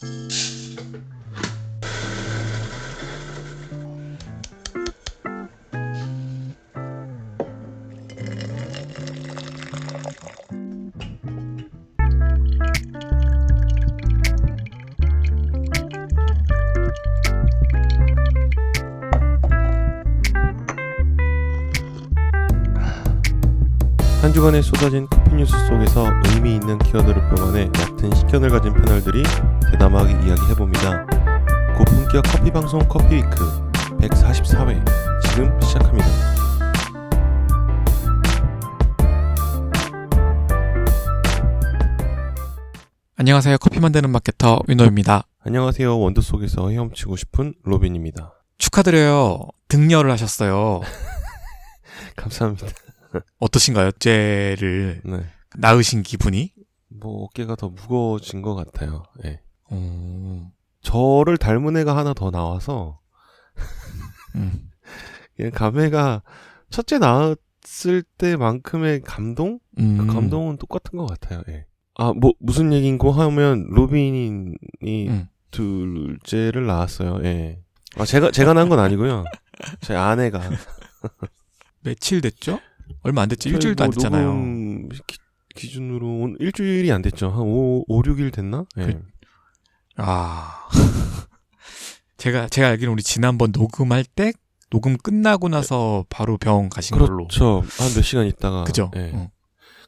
한 주간에 쏟아진 커피 뉴스 속에서 의미 있는 키워드를 뿜어내 얕은 식견을 가진 패널들이 대담하게 이야기해봅니다. 고품격 커피 방송 커피위크 144회 지금 시작합니다. 안녕하세요. 커피 만드는 마케터 윤호입니다. 안녕하세요. 원두 속에서 헤엄치고 싶은 로빈입니다. 축하드려요. 등려를 하셨어요. 감사합니다. 어떠신가요? 쟤를 네. 낳으신 기분이? 뭐 어깨가 더 무거워진 것 같아요. 네. 저를 닮은 애가 하나 더 나와서 그냥 감회가 첫째 낳았을 때만큼의 감동? 그 감동은 똑같은 것 같아요. 예. 아, 뭐 무슨 얘기인고 하면 로빈이 둘째를 낳았어요. 예. 아, 제가 낳은 건 아니고요. 제 아내가. 며칠 됐죠? 얼마 안 됐죠? 일주일도 안 됐잖아요. 녹음 기준으로 일주일이 안 됐죠. 한 5, 6일 됐나? 예. 제가 알기로는 우리 지난번 녹음할 때 녹음 끝나고 나서 바로 병원 가신 걸로. 그렇죠. 한 몇 시간 있다가. 그죠? 예.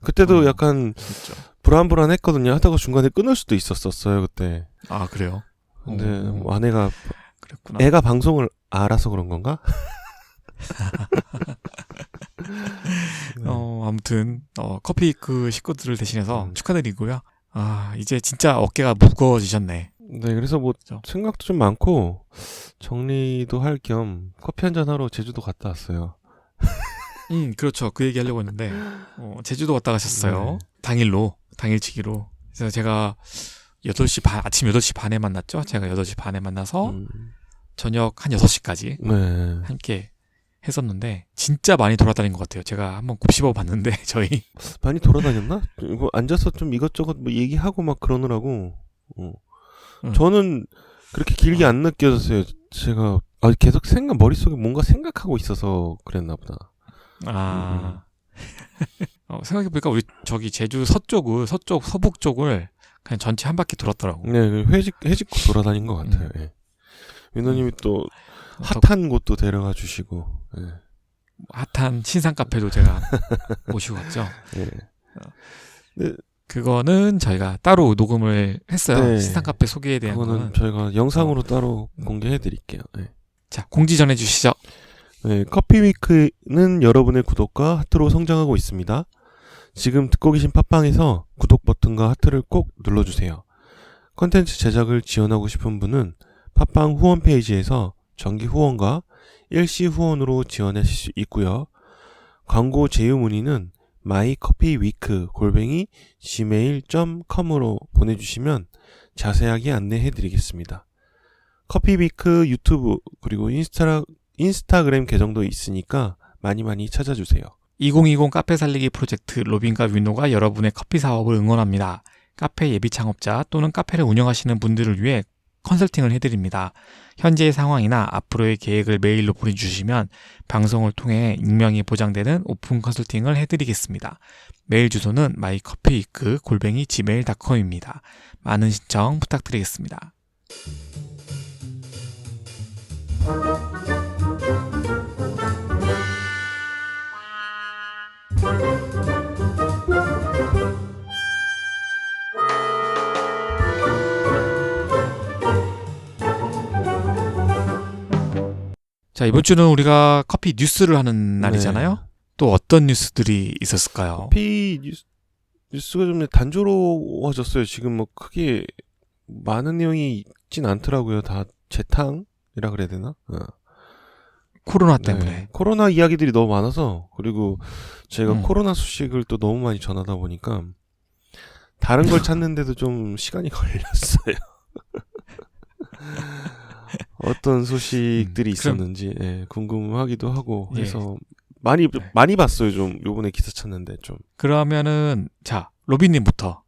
그때도 약간 그렇죠. 불안불안했거든요. 하다가 중간에 끊을 수도 있었어요, 그때. 아, 그래요? 근데 아내가 그랬구나. 애가 방송을 알아서 그런 건가? 아무튼 커피 그 식구들을 대신해서 축하드리고요. 아, 이제 진짜 어깨가 무거워지셨네. 네, 그래서 뭐 그렇죠. 생각도 좀 많고 정리도 할 겸 커피 한잔 하러 제주도 갔다 왔어요. 그렇죠. 그 얘기 하려고 했는데 제주도 갔다 가셨어요. 네. 당일치기로. 그래서 제가 아침 8시 반에 만났죠. 제가 8시 반에 만나서 저녁 한 6시까지 네. 함께 했었는데 진짜 많이 돌아다닌 것 같아요. 제가 한번 곱씹어 봤는데 저희 많이 돌아다녔나? 이거 앉아서 좀 이것저것 뭐 얘기하고 막 그러느라고 저는 그렇게 길게 안 느껴졌어요. 제가 계속 머릿속에 뭔가 생각하고 있어서 그랬나 보다. 생각해보니까 우리 저기 제주 서북 쪽을 그냥 전체 한 바퀴 돌았더라고. 네, 회직고 돌아다닌 것 같아요. 예. 윤호님이 또 핫한 곳도 데려가 주시고. 예. 핫한 신상 카페도 제가 모시고 갔죠. 예. 네. 그거는 저희가 따로 녹음을 했어요. 네. 신상 카페 소개에 대한 그거는 거는. 저희가 영상으로 따로 공개해 드릴게요. 예. 자, 공지 전해 주시죠. 네, 커피위크는 여러분의 구독과 하트로 성장하고 있습니다. 지금 듣고 계신 팟빵에서 구독 버튼과 하트를 꼭 눌러주세요. 콘텐츠 제작을 지원하고 싶은 분은 팟빵 후원 페이지에서 정기 후원과 일시 후원으로 지원하실 수 있고요. 광고 제휴 문의는 mycoffeeweek@gmail.com으로 보내주시면 자세하게 안내해드리겠습니다. 커피위크 유튜브 그리고 인스타그램 계정도 있으니까 많이 찾아주세요. 2020 카페 살리기 프로젝트 로빈과 위노가 여러분의 커피 사업을 응원합니다. 카페 예비 창업자 또는 카페를 운영하시는 분들을 위해 컨설팅을 해드립니다. 현재의 상황이나 앞으로의 계획을 메일로 보내주시면 방송을 통해 익명이 보장되는 오픈 컨설팅을 해드리겠습니다. 메일 주소는 mycoffeeweek@gmail.com입니다. 많은 신청 부탁드리겠습니다. 자, 이번 주는 우리가 커피 뉴스를 하는 날이잖아요. 네. 또 어떤 뉴스들이 있었을까요? 커피 뉴스가 좀 단조로워졌어요. 지금 뭐 크게 많은 내용이 있진 않더라고요. 다 재탕이라 그래야 되나? 코로나 때문에. 네. 코로나 이야기들이 너무 많아서 그리고 제가 코로나 소식을 또 너무 많이 전하다 보니까 다른 걸 찾는데도 좀 시간이 걸렸어요. 어떤 소식들이 있었는지 궁금하기도 하고 해서 많이 봤어요. 좀 요번에 기사 찾는데 좀. 그러면은 자, 로빈님부터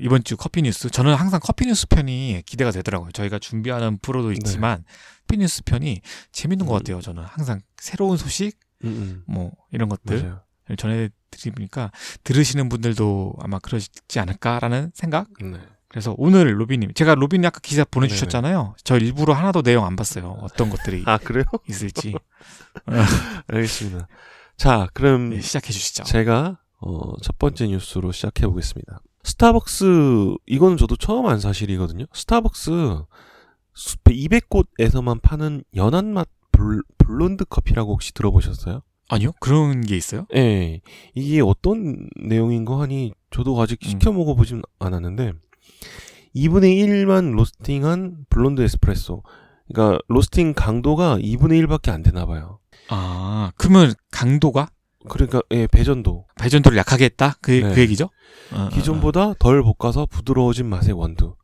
이번 주 커피 뉴스. 저는 항상 커피 뉴스 편이 기대가 되더라고요. 저희가 준비하는 프로도 있지만 커피 뉴스 편이 재밌는 것 같아요. 저는 항상 새로운 소식, 뭐 이런 것들 맞아요. 전해드리니까 들으시는 분들도 아마 그러지 않을까라는 생각. 네. 그래서 오늘 로비님, 제가 로비님 아까 기사 보내주셨잖아요. 저 일부러 하나도 내용 안 봤어요. 어떤 것들이 아, 그래요? 있을지. 알겠습니다. 자, 그럼 네, 시작해 주시죠. 제가 첫 번째 뉴스로 시작해 보겠습니다. 스타벅스, 이거는 저도 처음 안 사실이거든요. 스타벅스 200곳에서만 파는 연한 맛 블론드 커피라고 혹시 들어보셨어요? 아니요? 그런 게 있어요? 예. 이게 어떤 내용인 거 하니 저도 아직 시켜 먹어보진 않았는데 2분의 1만 로스팅한 블론드 에스프레소. 그러니까 로스팅 강도가 2분의 1밖에 안 되나 봐요. 아, 그러면 강도가? 그러니까 예, 배전도. 배전도를 약하게 했다? 그 얘기죠? 기존보다 덜 볶아서 부드러워진 맛의 원두.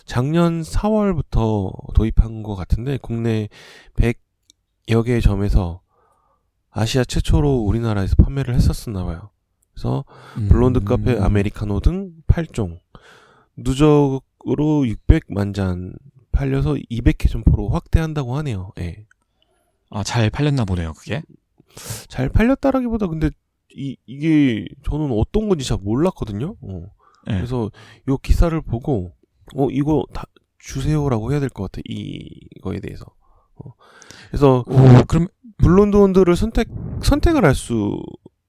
작년 4월부터 도입한 것 같은데 국내 100여 개의 점에서 아시아 최초로 우리나라에서 판매를 했었었나 봐요. 그래서 블론드 카페, 아메리카노 등 8종. 누적으로 600만 잔 팔려서 200회 점포로 확대한다고 하네요. 예. 아, 잘 팔렸나 보네요, 그게. 잘 팔렸다라기보다 근데 이게 저는 어떤 건지 잘 몰랐거든요. 네. 그래서 요 기사를 보고 이거 다 주세요라고 해야 될 것 같아. 이거에 대해서. 그래서 그럼 블론드 원두를 선택을 할 수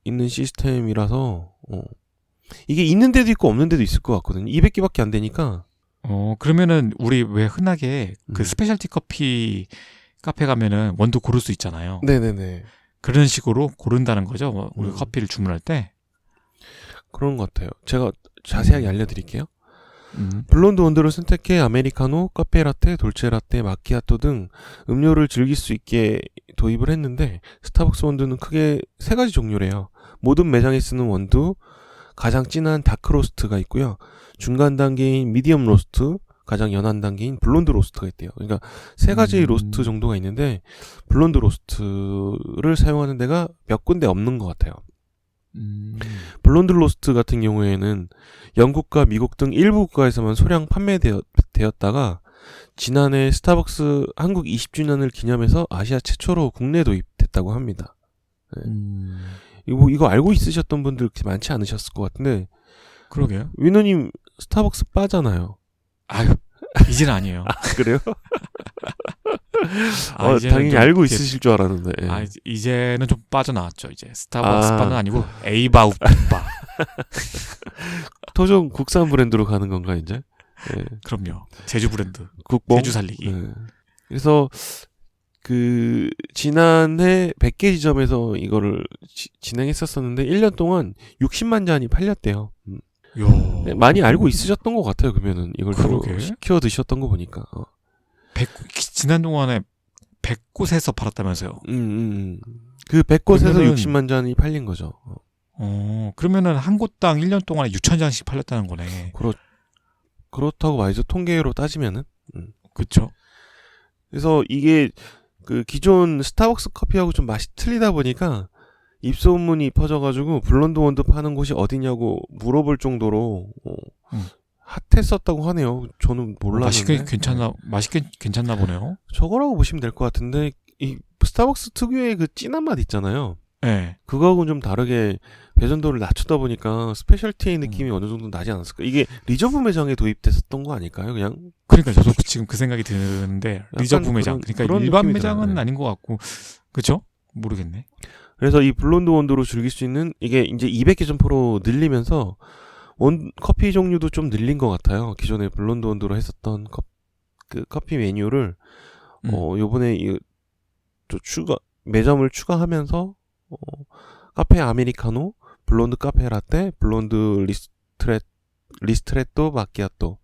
있는 시스템이라서 이게 있는 데도 있고 없는 데도 있을 것 같거든요. 200개밖에 안 되니까. 그러면은 우리 왜 흔하게 그 스페셜티 커피 카페 가면은 원두 고를 수 있잖아요. 네네네. 그런 식으로 고른다는 거죠. 우리 커피를 주문할 때. 그런 것 같아요. 제가 자세하게 알려드릴게요. 블론드 원두를 선택해 아메리카노, 카페라떼, 돌체라떼, 마키아토 등 음료를 즐길 수 있게 도입을 했는데 스타벅스 원두는 크게 3가지 종류래요. 모든 매장에 쓰는 원두, 가장 진한 다크 로스트가 있고요. 중간 단계인 미디엄 로스트, 가장 연한 단계인 블론드 로스트가 있대요. 그러니까 3가지 로스트 정도가 있는데 블론드 로스트를 사용하는 데가 몇 군데 없는 것 같아요. 블론드 로스트 같은 경우에는 영국과 미국 등 일부 국가에서만 소량 판매되었다가 지난해 스타벅스 한국 20주년을 기념해서 아시아 최초로 국내 도입됐다고 합니다. 네. 이거 알고 있으셨던 분들 그렇게 많지 않으셨을 것 같은데. 그러게요. 위노님 스타벅스 빠잖아요. 아유, 이제는 아니에요. 아, 그래요? 당연히 알고 있으실 줄 알았는데. 예. 이제는 좀 빠져나왔죠. 이제 스타벅스 바는 아니고 에이바우 바. 토종 국산 브랜드로 가는 건가 이제? 예. 그럼요. 제주 브랜드. 국뽕. 제주 살리기. 예. 그래서 지난해 100개 지점에서 이거를 진행했었었는데 1년 동안 60만 잔이 팔렸대요. 네, 많이 알고 있으셨던 것 같아요. 그러면은 이걸 시켜 드셨던 거 보니까. 지난 동안에 100곳에서 팔았다면서요. 그 100곳에서 60만 잔이 팔린 거죠. 그러면은 한 곳당 1년 동안에 6,000잔씩 팔렸다는 거네. 그렇다고 말이죠. 통계로 따지면은. 그렇죠. 그래서 이게 기존 스타벅스 커피하고 좀 맛이 틀리다 보니까 입소문이 퍼져가지고 블론드 원두 파는 곳이 어디냐고 물어볼 정도로 핫했었다고 하네요. 저는 몰랐는데. 맛있게 괜찮나 보네요. 저거라고 보시면 될 것 같은데 이 스타벅스 특유의 그 진한 맛 있잖아요. 네. 그거하고는 좀 다르게 배전도를 낮추다 보니까 스페셜티의 느낌이 어느 정도 나지 않았을까? 이게 리저브 매장에 도입됐었던 거 아닐까요? 그냥. 그러니까 저도 지금 그 생각이 드는데 리저브 매장. 그러니까 일반 매장은 아닌 것 같고, 그렇죠? 모르겠네. 그래서 이 블론드 원두로 즐길 수 있는 이게 이제 200개 점포로 늘리면서 커피 종류도 좀 늘린 것 같아요. 기존에 블론드 원두로 했었던 커피 메뉴를 요번에 또 매점을 추가하면서 카페 아메리카노, 블론드 카페 라떼, 블론드 리스트레또 마키아토,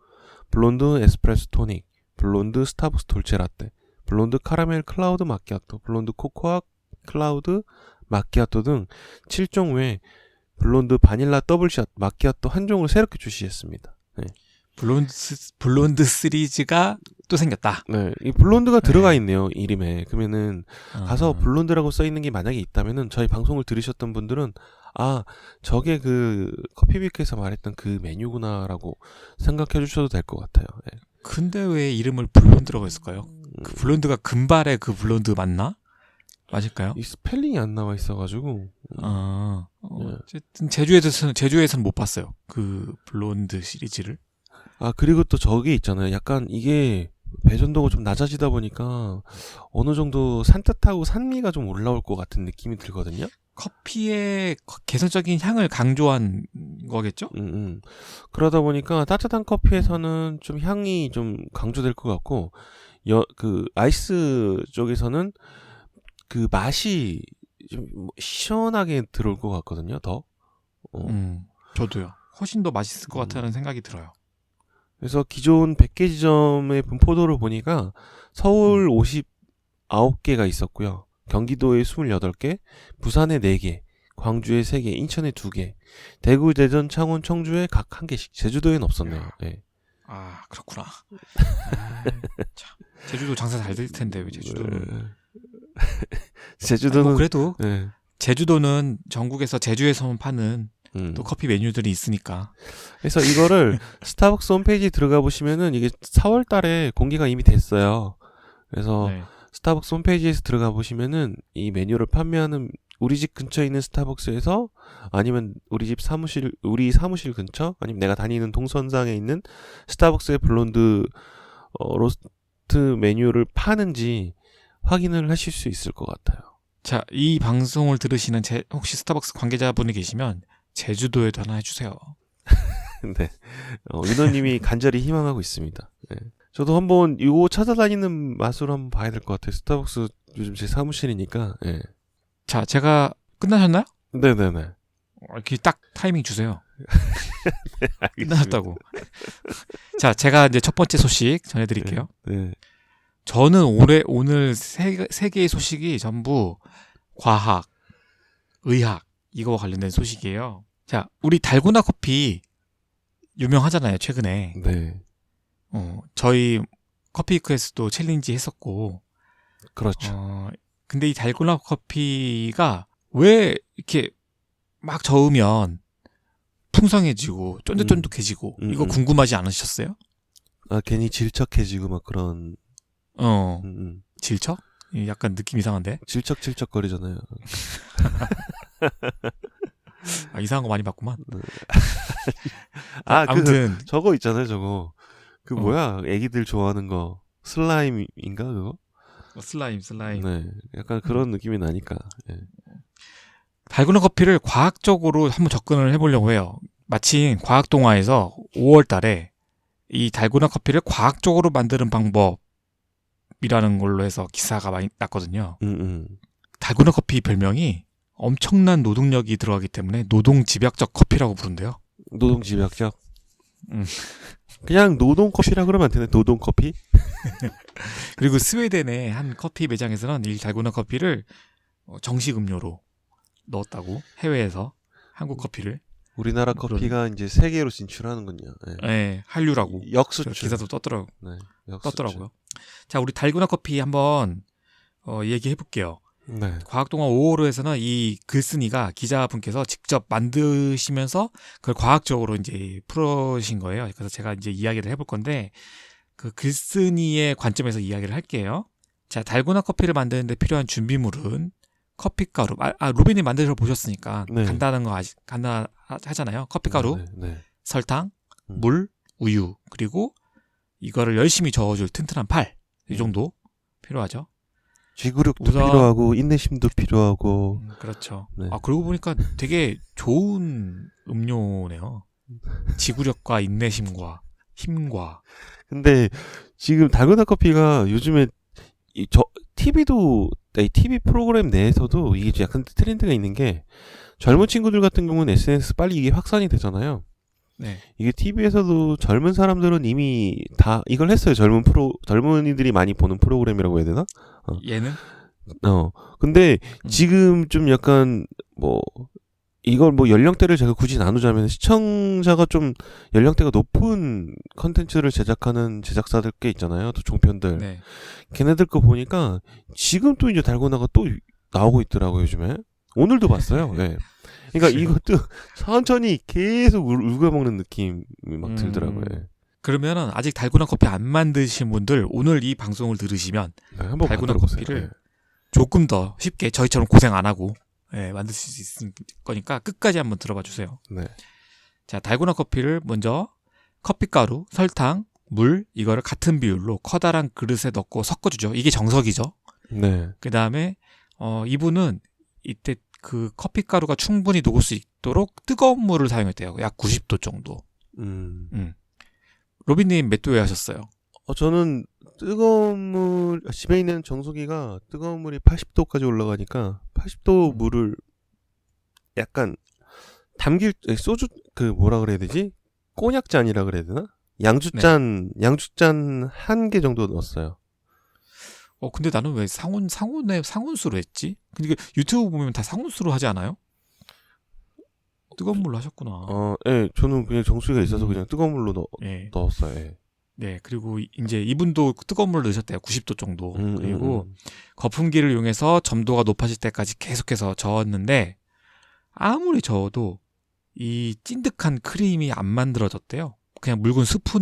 블론드 에스프레소 토닉, 블론드 스타벅스 돌체 라떼, 블론드 카라멜 클라우드 마키아토, 블론드 코코아 클라우드 마키아토 등 7종 외에 블론드 바닐라 더블샷 마키아토 한 종을 새롭게 출시했습니다. 네. 블론드 시리즈가 또 생겼다. 네, 이 블론드가 들어가 있네요, 이름에. 그러면은 가서 블론드라고 써 있는 게 만약에 있다면은 저희 방송을 들으셨던 분들은 아, 저게 그 커피비크에서 말했던 그 메뉴구나라고 생각해 주셔도 될 것 같아요. 예. 근데 왜 이름을 블론드라고 했을까요? 그 블론드가 금발의 그 블론드 맞나? 맞을까요? 이 스펠링이 안 나와 있어가지고. 네. 어쨌든 제주에서는 못 봤어요. 그 블론드 시리즈를. 아, 그리고 또 저게 있잖아요. 약간 이게 배전도가 좀 낮아지다 보니까 어느 정도 산뜻하고 산미가 좀 올라올 것 같은 느낌이 들거든요. 커피의 개성적인 향을 강조한 거겠죠? 그러다 보니까 따뜻한 커피에서는 좀 향이 좀 강조될 것 같고, 그 아이스 쪽에서는 그 맛이 좀 시원하게 들어올 것 같거든요. 더. 저도요. 훨씬 더 맛있을 것 같다는 생각이 들어요. 그래서 기존 100개 지점의 분포도를 보니까 서울 59개가 있었고요. 경기도에 28개, 부산에 4개, 광주에 3개, 인천에 2개, 대구, 대전, 창원, 청주에 각 1개씩. 제주도에는 없었네요. 네. 아, 그렇구나. 참. 제주도 장사 잘 될 텐데 왜 제주도는. 제주도는 뭐 그래도 네. 제주도는 전국에서 제주에서만 파는 또 커피 메뉴들이 있으니까. 그래서 이거를 스타벅스 홈페이지 들어가 보시면은 이게 4월 달에 공개가 이미 됐어요. 그래서 네. 스타벅스 홈페이지에서 들어가 보시면은 이 메뉴를 판매하는 우리 집 근처에 있는 스타벅스에서 아니면 우리 사무실 근처 아니면 내가 다니는 동선상에 있는 스타벅스의 블론드 로스트 메뉴를 파는지 확인을 하실 수 있을 것 같아요. 자, 이 방송을 들으시는 혹시 스타벅스 관계자분이 계시면 제주도에도 하나 해주세요. 네. 윤호님이 간절히 희망하고 있습니다. 네. 저도 한번 이거 찾아다니는 맛으로 한번 봐야 될 것 같아요. 스타벅스 요즘 제 사무실이니까. 네. 자, 제가 끝나셨나요? 네네네. 이렇게 딱 타이밍 주세요. 네, 알겠습니다. 끝나셨다고. 자, 제가 이제 첫 번째 소식 전해드릴게요. 네. 저는 오늘 세 개의 소식이 전부 과학, 의학 이거와 관련된 소식이에요. 자, 우리 달고나 커피 유명하잖아요, 최근에. 네. 저희 커피위크에서도 챌린지 했었고. 그렇죠. 근데 이 달고나 커피가 왜 이렇게 막 저으면 풍성해지고 쫀득쫀득해지고 이거 궁금하지 않으셨어요? 아, 괜히 질척해지고 막 그런. 질척? 약간 느낌 이상한데? 질척질척거리잖아요. 아, 이상한 거 많이 봤구만. 아, 아무튼 저거 있잖아요, 저거. 그 뭐야, 애기들 좋아하는 거. 슬라임인가, 그거? 슬라임. 네. 약간 그런 느낌이 나니까. 네. 달고나 커피를 과학적으로 한번 접근을 해보려고 해요. 마침 과학동화에서 5월 달에 이 달고나 커피를 과학적으로 만드는 방법이라는 걸로 해서 기사가 많이 났거든요. 달고나 커피 별명이 엄청난 노동력이 들어가기 때문에 노동집약적 커피라고 부른대요. 노동집약적? 그냥 노동커피라 그러면 안 되네, 노동커피? 그리고 스웨덴의 한 커피 매장에서는 이 달고나 커피를 정식 음료로 넣었다고, 해외에서 한국 커피를. 우리나라 커피가 이제 세계로 진출하는군요. 네. 네, 한류라고. 역수출. 기사도 떴더라고요. 네, 떴더라고요. 자, 우리 달고나 커피 한번 얘기해 볼게요. 네. 과학동화 5호로에서는 이 글쓴이가 기자분께서 직접 만드시면서 그걸 과학적으로 이제 풀으신 거예요. 그래서 제가 이제 이야기를 해볼 건데, 그 글쓴이의 관점에서 이야기를 할게요. 자, 달고나 커피를 만드는데 필요한 준비물은 커피가루. 루비님 만들어 보셨으니까 네. 간단한 거 간단하잖아요. 커피가루, 네. 설탕, 물, 우유, 그리고 이거를 열심히 저어줄 튼튼한 팔. 이 정도 필요하죠. 지구력도 필요하고 인내심도 필요하고. 그렇죠. 네. 그러고 보니까 되게 좋은 음료네요. 지구력과 인내심과 힘과. 근데 지금 달고나 커피가 요즘에 TV 프로그램 내에서도 이게 약간 트렌드가 있는 게, 젊은 친구들 같은 경우는 SNS 빨리 이게 확산이 되잖아요. 네. 이게 TV에서도 젊은 사람들은 이미 다 이걸 했어요. 젊은이들이 많이 보는 프로그램이라고 해야 되나? 얘는? 근데 지금 좀 약간 이걸 연령대를 제가 굳이 나누자면 시청자가 좀 연령대가 높은 컨텐츠를 제작하는 제작사들 꽤 있잖아요. 또 종편들. 네. 걔네들 거 보니까 지금 또 이제 달고나가 또 나오고 있더라고요, 요즘에. 오늘도 봤어요. 네. 그러니까 이것도 천천히 계속 울고 먹는 느낌이 막 들더라고요. 그러면은 아직 달고나 커피 안 만드신 분들 오늘 이 방송을 들으시면 네, 한번 달고나 만들어보세요. 커피를 조금 더 쉽게 저희처럼 고생 안 하고 만드실 수 있을 거니까 끝까지 한번 들어봐 주세요. 네. 자, 달고나 커피를 먼저 커피가루, 설탕, 물 이거를 같은 비율로 커다란 그릇에 넣고 섞어주죠. 이게 정석이죠. 네. 그 다음에 이분은 이때 그 커피가루가 충분히 녹을 수 있도록 뜨거운 물을 사용했대요. 약 90도 정도. 로빈님 몇 도에 하셨어요? 저는 뜨거운 물, 집에 있는 정수기가 뜨거운 물이 80도까지 올라가니까 80도 물을 약간 소주, 뭐라 그래야 되지? 꼬냑잔이라 그래야 되나? 양주잔 한 개 정도 넣었어요. 근데 나는 왜 상온수로 했지? 근데 유튜브 보면 다 상온수로 하지 않아요? 뜨거운 물로 하셨구나. 예, 저는 그냥 정수기가 있어서 그냥 뜨거운 물로 넣었어요. 예. 네, 그리고 이제 이분도 뜨거운 물을 넣으셨대요. 90도 정도. 그리고 거품기를 이용해서 점도가 높아질 때까지 계속해서 저었는데 아무리 저어도 이 찐득한 크림이 안 만들어졌대요. 그냥 묽은 스프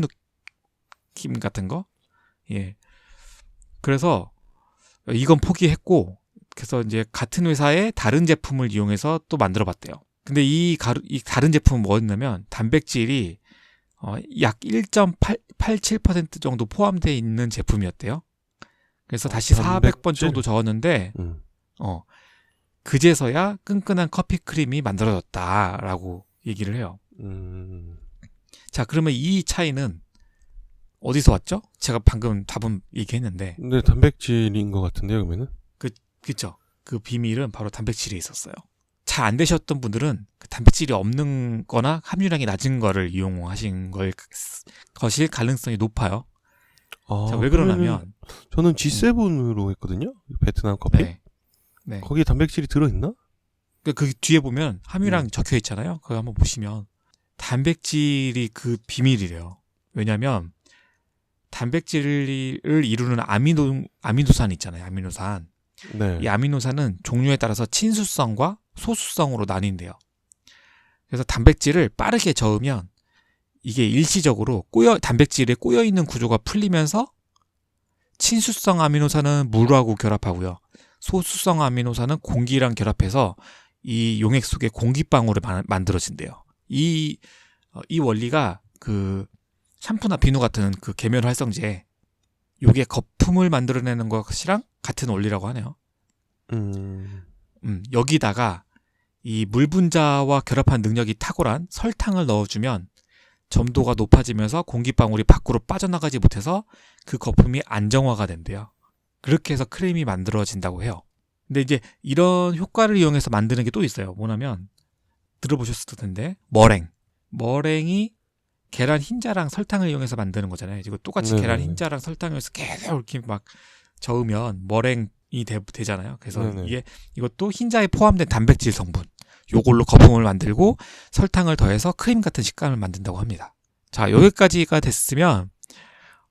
느낌 같은 거. 예. 그래서 이건 포기했고, 그래서 이제 같은 회사의 다른 제품을 이용해서 또 만들어봤대요. 근데 이 다른 제품은 뭐였냐면 단백질이 약 1.87% 정도 포함되어 있는 제품이었대요. 그래서 다시 400번 정도 저었는데 그제서야 끈끈한 커피 크림이 만들어졌다라고 얘기를 해요. 자, 그러면 이 차이는 어디서 왔죠? 제가 방금 답은 얘기했는데. 근데 단백질인 것 같은데요, 그러면은? 그쵸. 그 비밀은 바로 단백질에 있었어요. 잘 안 되셨던 분들은 그 단백질이 없는 거나 함유량이 낮은 거를 이용하신 것일 가능성이 높아요. 자, 왜 그러냐면 저는 G7으로 했거든요. 베트남 커피. 네. 거기에 단백질이 들어있나? 그 뒤에 보면 함유량 적혀 있잖아요. 그거 한번 보시면 단백질이 그 비밀이래요. 왜냐면 단백질을 이루는 아미노산 있잖아요. 아미노산. 네. 이 아미노산은 종류에 따라서 친수성과 소수성으로 나뉜대요. 그래서 단백질을 빠르게 저으면 이게 일시적으로 단백질에 꼬여있는 구조가 풀리면서 친수성 아미노산은 물하고 결합하고요. 소수성 아미노산은 공기랑 결합해서 이 용액 속에 공기방울을 만들어진대요. 이 원리가 그 샴푸나 비누 같은 그 계면 활성제 요게 거품을 만들어내는 것이랑 같은 원리라고 하네요. 여기다가 이 물 분자와 결합한 능력이 탁월한 설탕을 넣어주면 점도가 높아지면서 공기방울이 밖으로 빠져나가지 못해서 그 거품이 안정화가 된대요. 그렇게 해서 크림이 만들어진다고 해요. 근데 이제 이런 효과를 이용해서 만드는 게 또 있어요. 뭐냐면 들어보셨을 텐데 머랭이 계란 흰자랑 설탕을 이용해서 만드는 거잖아요. 이거 똑같이 계란 흰자랑 설탕을 해서 계속 이렇게 막 저으면 머랭이 되잖아요. 그래서 이것도 흰자에 포함된 단백질 성분 요걸로 거품을 만들고 설탕을 더해서 크림 같은 식감을 만든다고 합니다. 자, 여기까지가 됐으면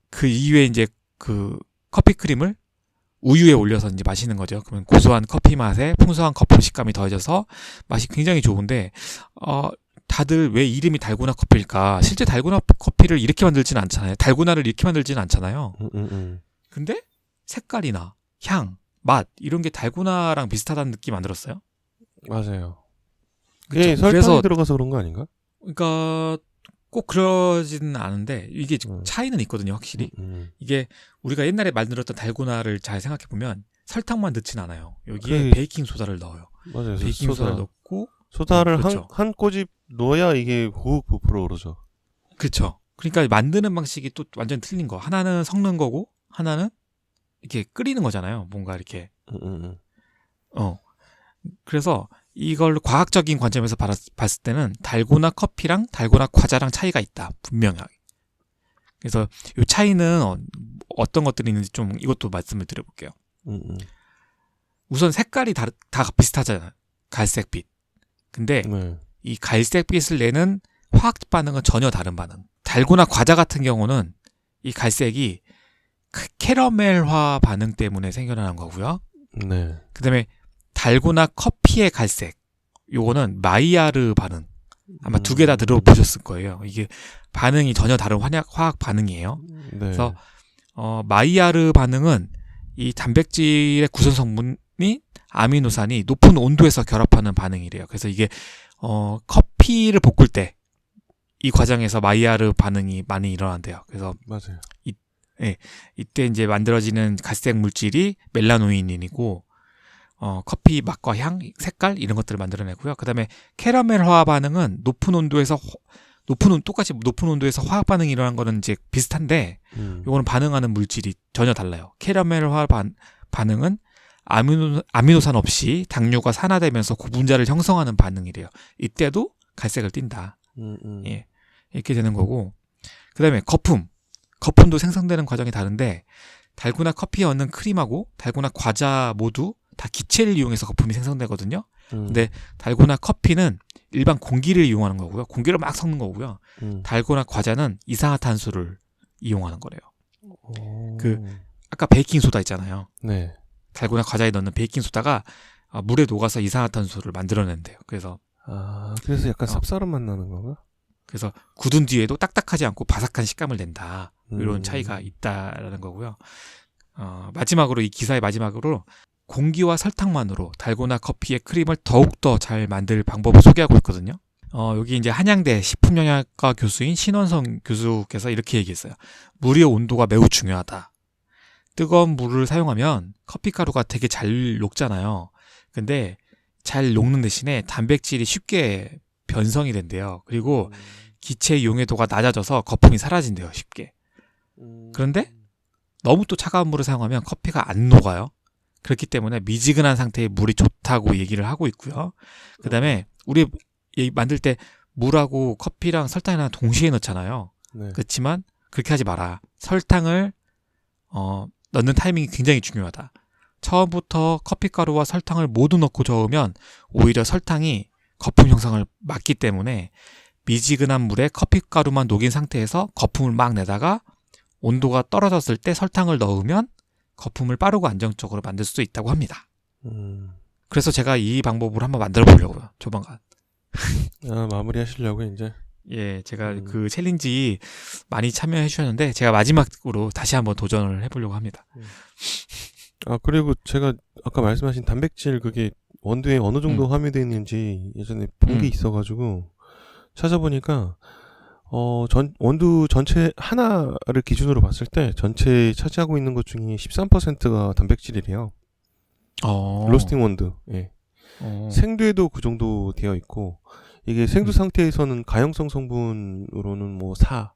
그 이후에 이제 그 커피 크림을 우유에 올려서 이제 마시는 거죠. 그러면 고소한 커피 맛에 풍성한 거품 식감이 더해져서 맛이 굉장히 좋은데 다들 왜 이름이 달고나 커피일까? 실제 달고나 커피를 이렇게 만들지는 않잖아요. 달고나를 이렇게 만들지는 않잖아요. 근데 색깔이나 향, 맛 이런 게 달고나랑 비슷하다는 느낌 안 들었어요? 맞아요. 그쵸? 설탕이 그래서 들어가서 그런 거 아닌가? 그러니까 꼭 그러지는 않은데 이게 차이는 있거든요, 확실히. 이게 우리가 옛날에 만들었던 달고나를 잘 생각해 보면 설탕만 넣진 않아요. 여기에 베이킹 소다를 넣어요. 맞아요. 베이킹 소다를 넣고 소다를 그렇죠. 한 꼬집 넣어야 이게 고급 부풀어 오르죠. 그렇죠. 그러니까 만드는 방식이 또 완전 틀린 거. 하나는 섞는 거고 하나는 이렇게 끓이는 거잖아요. 뭔가 이렇게. 그래서 이걸 과학적인 관점에서 봤을 때는 달고나 커피랑 달고나 과자랑 차이가 있다. 분명하게. 그래서 이 차이는 어떤 것들이 있는지 좀 이것도 말씀을 드려볼게요. 우선 색깔이 다 비슷하잖아요. 갈색빛. 근데 이 갈색빛을 내는 화학 반응은 전혀 다른 반응. 달고나 과자 같은 경우는 이 갈색이 캐러멜화 반응 때문에 생겨나는 거고요. 네. 그다음에 달고나 커피의 갈색, 요거는 마이야르 반응. 아마 두 개 다 들어보셨을 거예요. 이게 반응이 전혀 다른 화학 반응이에요. 네. 그래서 마이야르 반응은 이 단백질의 구성 성분이 아미노산이 높은 온도에서 결합하는 반응이래요. 그래서 이게 커피를 볶을 때 이 과정에서 마이야르 반응이 많이 일어난대요. 그래서 맞아요. 이때 이제 만들어지는 갈색 물질이 멜라노인이고 커피 맛과 향, 색깔 이런 것들을 만들어내고요. 그다음에 캐러멜화 반응은 똑같이 높은 온도에서 화학 반응이 일어난 거는 이제 비슷한데 요거는 반응하는 물질이 전혀 달라요. 캐러멜화 반응은 아미노산 없이 당류가 산화되면서 고분자를 형성하는 반응이래요. 이때도 갈색을 띈다. 예. 이렇게 되는 거고. 그다음에 거품도 생성되는 과정이 다른데 달고나 커피에 얻는 크림하고 달고나 과자 모두 다 기체를 이용해서 거품이 생성되거든요. 근데 달고나 커피는 일반 공기를 이용하는 거고요. 공기를 막 섞는 거고요. 달고나 과자는 이산화탄소를 이용하는 거래요. 아까 베이킹 소다 있잖아요. 네. 달고나 과자에 넣는 베이킹 소다가 물에 녹아서 이산화탄소를 만들어낸대요. 그래서 약간 쌉싸름 맛 나는 건가? 그래서 굳은 뒤에도 딱딱하지 않고 바삭한 식감을 낸다. 이런 차이가 있다라는 거고요. 마지막으로 이 기사의 마지막으로 공기와 설탕만으로 달고나 커피의 크림을 더욱더 잘 만들 방법을 소개하고 있거든요. 여기 이제 한양대 식품영양학과 교수인 신원성 교수께서 이렇게 얘기했어요. 물의 온도가 매우 중요하다. 뜨거운 물을 사용하면 커피가루가 되게 잘 녹잖아요. 근데 잘 녹는 대신에 단백질이 쉽게 변성이 된대요. 그리고 기체 용해도가 낮아져서 거품이 사라진대요, 쉽게. 그런데 너무 또 차가운 물을 사용하면 커피가 안 녹아요. 그렇기 때문에 미지근한 상태의 물이 좋다고 얘기를 하고 있고요. 그 다음에 우리 만들 때 물하고 커피랑 설탕이랑 동시에 넣잖아요. 네. 그렇지만 그렇게 하지 마라. 설탕을 넣는 타이밍이 굉장히 중요하다. 처음부터 커피가루와 설탕을 모두 넣고 저으면 오히려 설탕이 거품 형성을 막기 때문에 미지근한 물에 커피가루만 녹인 상태에서 거품을 막 내다가 온도가 떨어졌을 때 설탕을 넣으면 거품을 빠르고 안정적으로 만들 수도 있다고 합니다. 그래서 제가 이 방법으로 한번 만들어 보려고요. 조만간. 마무리 하시려고 이제. 예, 제가 그 챌린지 많이 참여해 주셨는데 제가 마지막으로 다시 한번 도전을 해보려고 합니다. 그리고 제가 아까 말씀하신 단백질 그게 원두에 어느 정도 함유되어 있는지 예전에 본 게 있어가지고 찾아보니까 원두 전체 하나를 기준으로 봤을 때 전체에 차지하고 있는 것 중에 13%가 단백질이래요. 로스팅 원두. 예. 생두에도 그 정도 되어 있고 이게 생두 상태에서는 가용성 성분으로는 뭐 4,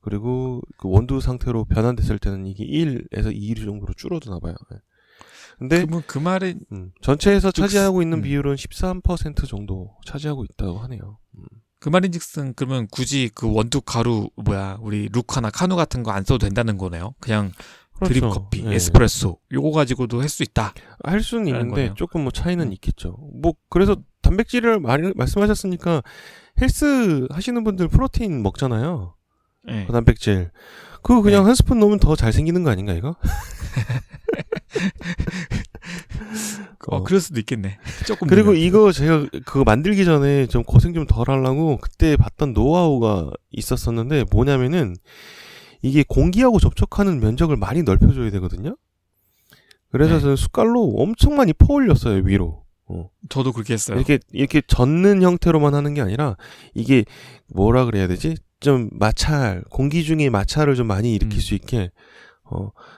그리고 그 원두 상태로 변환됐을 때는 이게 1에서 2 정도로 줄어드나 봐요. 예. 근데 그 말은 전체에서 차지하고 있는 비율은 13% 정도 차지하고 있다고 하네요. 그 말인즉슨 그러면 굳이 그 원두 가루 우리 루카나 카누 같은 거 안 써도 된다는 거네요. 그냥 그렇죠. 드립 커피, 네. 에스프레소 요거 가지고도 할 수 있다. 할 수는 있는데 거네요. 조금 뭐 차이는 있겠죠. 뭐 그래서 단백질을 많이 말씀하셨으니까 헬스 하시는 분들 프로테인 먹잖아요. 네. 그 단백질. 그거 그냥 한 스푼 넣으면 더 잘생기는 거 아닌가 이거? 그럴 수도 있겠네. 조금 그리고 넣으면. 이거 제가 그거 만들기 전에 좀 고생 좀 덜 하려고 그때 봤던 노하우가 있었었는데 뭐냐면은 이게 공기하고 접촉하는 면적을 많이 넓혀줘야 되거든요. 그래서 저는 숟갈로 엄청 많이 퍼올렸어요, 위로. 저도 그렇게 했어요. 이렇게 젓는 형태로만 하는 게 아니라 이게 뭐라 그래야 되지? 좀 공기 중에 마찰을 좀 많이 일으킬 수 있게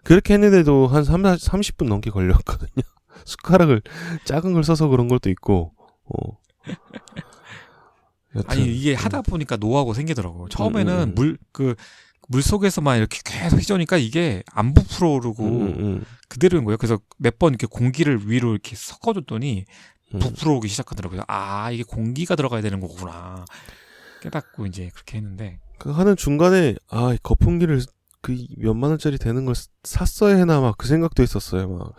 그렇게 했는데도 한 30분 넘게 걸렸거든요. 숟가락을 작은 걸 써서 그런 것도 있고. 아니 이게 하다 보니까 노하우가 생기더라고요. 처음에는 물 속에서만 이렇게 계속 휘저으니까 이게 안 부풀어 오르고 그대로인 거예요. 그래서 몇 번 이렇게 공기를 위로 이렇게 섞어줬더니 부풀어 오기 시작하더라고요. 이게 공기가 들어가야 되는 거구나 깨닫고 이제 그렇게 했는데 그 하는 중간에 거품기를 그 몇만 원짜리 되는 걸 샀어야 해나 막 그 생각도 했었어요. 막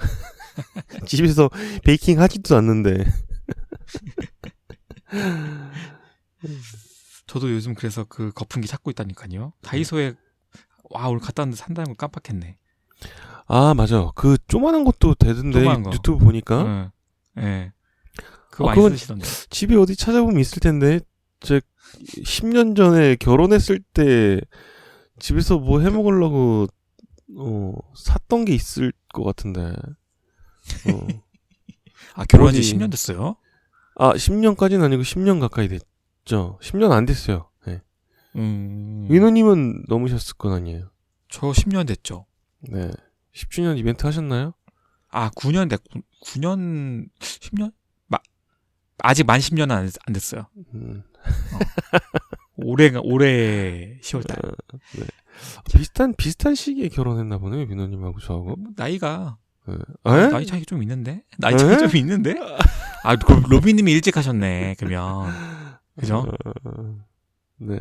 집에서 베이킹 하지도 않는데. 저도 요즘 그래서 그 거품기 찾고 있다니까요. 다이소에 오늘 갔다 왔는데 산다는 걸 깜빡했네. 맞아. 그 조만한 것도 되던데 조그만 거. 유튜브 보니까. 네. 그거 많이 그건 쓰시던데. 집에 어디 찾아보면 있을 텐데 제 10년 전에 결혼했을 때 집에서 뭐 해 먹으려고 샀던 게 있을 것 같은데. 아, 결혼한 지 어디- 10년 됐어요? 10년까지는 아니고 10년 가까이 됐죠. 10년 안 됐어요. 네. 민호님은 넘으셨을 건 아니에요. 저 10년 됐죠. 네. 10주년 이벤트 하셨나요? 아, 9년 10년? 아직 만 10년은 안 됐어요. 음, 올해 10월달. 비슷한 시기에 결혼했나 보네요. 민호님하고 저하고. 나이가 네. 나이 차이가 좀 있는데? 나이 차이 좀 있는데? 아, 그럼 로비님이 일찍 하셨네. 그러면 그죠? 네.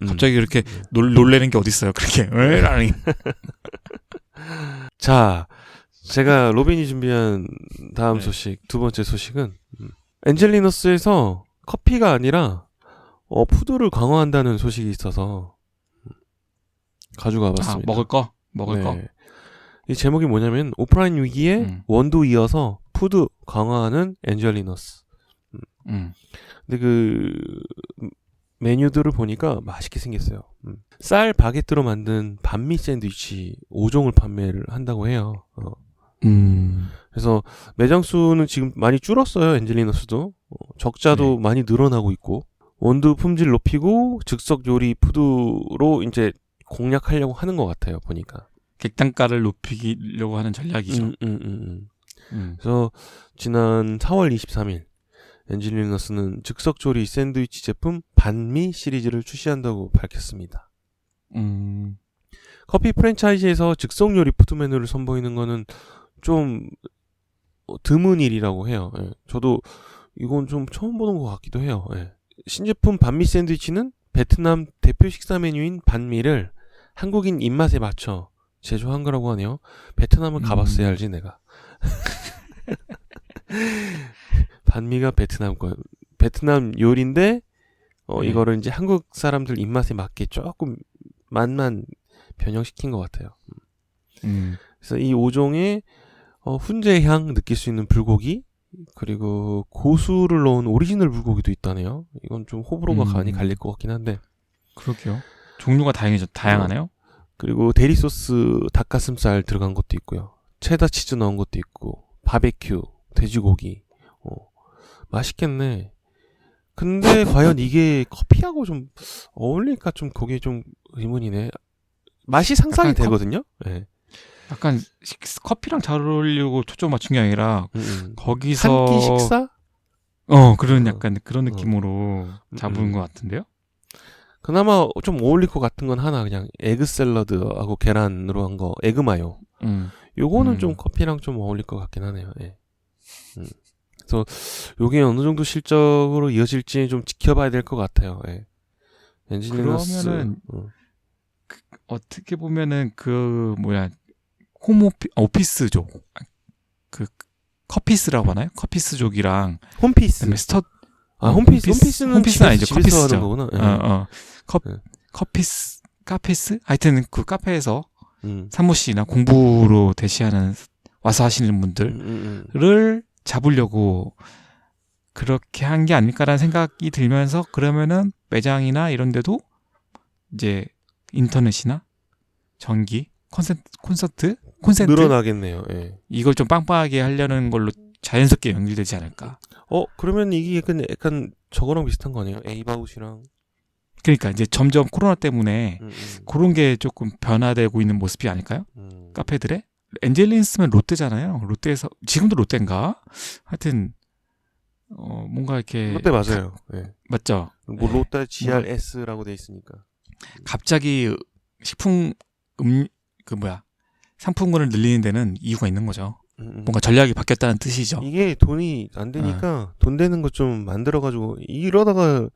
갑자기 이렇게 놀래는 게 어딨어요? 그렇게 라니. 자, 제가 로빈이 준비한 다음 네. 소식, 두 번째 소식은 엔젤리너스에서 커피가 아니라 푸드를 강화한다는 소식이 있어서 가지고 와봤습니다. 먹을 거. 이 제목이 뭐냐면 오프라인 위기에 원두 이어서 푸드 강화하는 엔젤리너스. 근데 그 메뉴들을 보니까 맛있게 생겼어요. 쌀 바게트로 만든 반미 샌드위치 5종을 판매를 한다고 해요. 그래서 매장 수는 지금 많이 줄었어요. 엔젤리너스도. 적자도 네. 많이 늘어나고 있고 원두 품질 높이고 즉석 요리 푸드로 이제 공략하려고 하는 것 같아요. 보니까. 객단가를 높이려고 하는 전략이죠. 그래서 지난 4월 23일 엔젤리너스는 즉석 조리 샌드위치 제품 반미 시리즈를 출시한다고 밝혔습니다. 커피 프랜차이즈에서 즉석 요리 푸드 메뉴를 선보이는 거는 좀 드문 일이라고 해요. 예. 저도 이건 좀 처음 보는 것 같기도 해요. 예. 신제품 반미 샌드위치는 베트남 대표 식사 메뉴인 반미를 한국인 입맛에 맞춰 제조한 거라고 하네요. 베트남은 가봤어야 알지 내가. 반미가 베트남 요리인데 이거를 이제 한국 사람들 입맛에 맞게 조금 맛만 변형시킨 것 같아요. 그래서 이 5종의 훈제 향 느낄 수 있는 불고기 그리고 고수를 넣은 오리지널 불고기도 있다네요. 이건 좀 호불호가 많이 갈릴 것 같긴 한데. 그러게요. 종류가 다양하네요. 그리고 대리 소스 닭가슴살 들어간 것도 있고요. 체다 치즈 넣은 것도 있고 바베큐 돼지고기 맛있겠네. 근데 과연 이게 커피하고 좀 어울릴까 좀 그게 좀 의문이네. 맛이 상상이 되거든요. 네. 약간 커피랑 잘 어울리고 초점 맞춘 게 아니라 거기서 한 끼 식사? 그런 약간 그런 느낌으로 잡은 것 같은데요. 그나마 좀 어울릴 것 같은 건 하나 그냥 에그 샐러드하고 계란으로 한 거 에그 마요. 요거는 좀 커피랑 좀 어울릴 것 같긴 하네요. 예. 그래서 요게 어느 정도 실적으로 이어질지 좀 지켜봐야 될 것 같아요. 예. 엔젤리너스 그러면은 어떻게 보면은 오피스족 그 커피스라고 하나요? 커피스족이랑 홈피스. 그다음에 홈피스는 아니죠. 집에서 커피스죠. 하는 거구나. 예. 카페스? 하여튼 그 카페에서 음. 사무실이나 공부로 대시하는 와서 하시는 분들을 잡으려고 그렇게 한 게 아닐까라는 생각이 들면서 그러면은 매장이나 이런 데도 이제 인터넷이나 전기, 콘센트 늘어나겠네요. 예. 이걸 좀 빵빵하게 하려는 걸로 자연스럽게 연결되지 않을까. 그러면 이게 약간 저거랑 비슷한 거 아니에요? 에이바웃이랑. 그러니까 이제 점점 코로나 때문에 그런 게 조금 변화되고 있는 모습이 아닐까요? 카페들의 엔젤리너스면 롯데잖아요. 롯데에서 지금도 롯데인가? 하여튼 뭔가 이렇게 롯데 맞아요. 예. 맞죠? 뭐 롯데 GRS라고 돼 있으니까. 갑자기 식품 상품군을 늘리는 데는 이유가 있는 거죠. 뭔가 전략이 바뀌었다는 뜻이죠. 이게 돈이 안 되니까 돈 되는 거 좀 만들어가지고 이러다가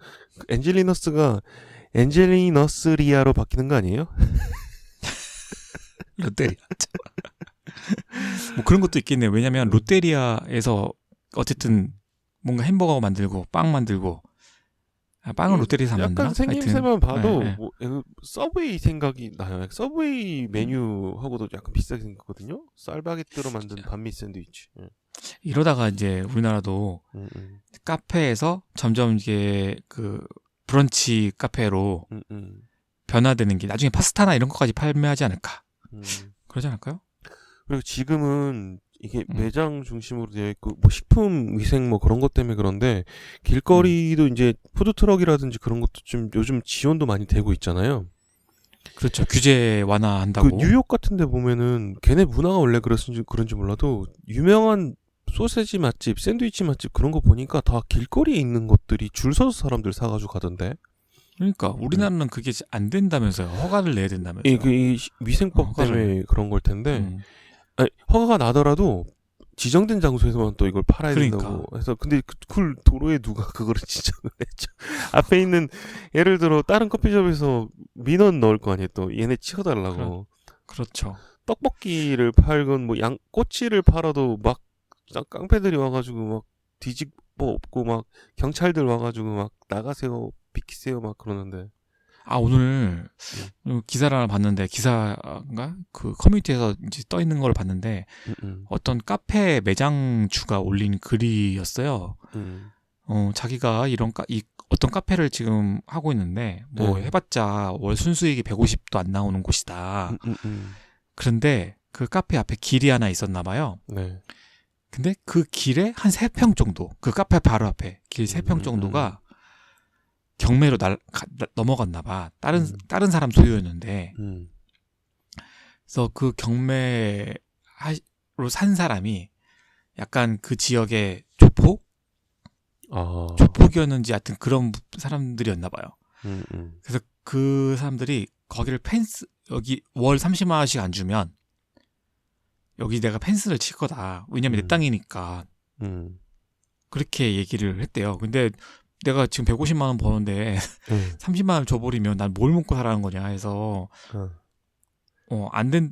엔젤리너스가 엔젤리너스리아로 바뀌는 거 아니에요? 롯데리아. 뭐 그런 것도 있겠네요. 왜냐면 롯데리아에서 어쨌든 뭔가 햄버거 만들고 빵 만들고 빵은 롯데리에서 안 만드나? 약간 생김새만 봐도 네. 뭐 서브웨이 생각이 나요. 서브웨이 메뉴하고도 약간 비슷하게 생겼거든요. 쌀바게뜨로 만든 반미 샌드위치. 예. 이러다가 이제 우리나라도 음, 음, 카페에서 점점 이게 그 브런치 카페로 음, 음, 변화되는 게 나중에 파스타나 이런 것까지 판매하지 않을까? 음. 그러지 않을까요? 그리고 지금은 이게 음. 매장 중심으로 되어 있고 뭐 식품 위생 뭐 그런 것 때문에 그런데 길거리도 이제 푸드트럭이라든지 그런 것도 좀 요즘 지원도 많이 되고 있잖아요. 그렇죠. 규제 그 완화한다고. 뉴욕 같은 데 보면은 걔네 문화가 원래 그런지 몰라도 유명한 소세지 맛집, 샌드위치 맛집 그런 거 보니까 다 길거리에 있는 것들이 줄 서서 사람들 사가지고 가던데. 그러니까 우리나라는 그게 안 된다면서요. 허가를 내야 된다면서요. 이 위생법 허가를. 때문에 그런 걸 텐데 음. 아니, 허가가 나더라도 지정된 장소에서만 또 이걸 팔아야 그러니까. 된다고 해서 근데 그걸 도로에 누가 그거를 지정을 했죠. 앞에 있는 예를 들어 다른 커피숍에서 민원 넣을 거 아니에요. 또 얘네 치워달라고. 그렇죠. 떡볶이를 팔건 뭐 꼬치를 팔아도 막 깡패들이 와가지고 막 뒤집어 엎고 막 경찰들 와가지고 막 나가세요 비키세요 막 그러는데. 오늘 기사를 하나 봤는데 기사인가 그 커뮤니티에서 이제 떠 있는 걸 봤는데 어떤 카페 매장주가 올린 글이었어요. 자기가 어떤 카페를 지금 하고 있는데 뭐 해봤자 월 순수익이 150도 안 나오는 곳이다. 그런데 그 카페 앞에 길이 하나 있었나 봐요. 네. 근데 그 길에 한 3평 정도, 그 카페 바로 앞에 길 3평 정도가 경매로 넘어갔나 봐. 다른 사람 소유였는데. 그래서 그 경매로 산 사람이 약간 그 지역의 조폭이었는지 하여튼 그런 사람들이었나 봐요. 그래서 그 사람들이 거기를 여기 월 30만 원씩 안 주면 여기 내가 펜스를 칠 거다. 왜냐면 내 땅이니까. 그렇게 얘기를 했대요. 근데 내가 지금 150만 원 버는데 30만 원을 줘버리면 난 뭘 먹고 살아는 거냐 해서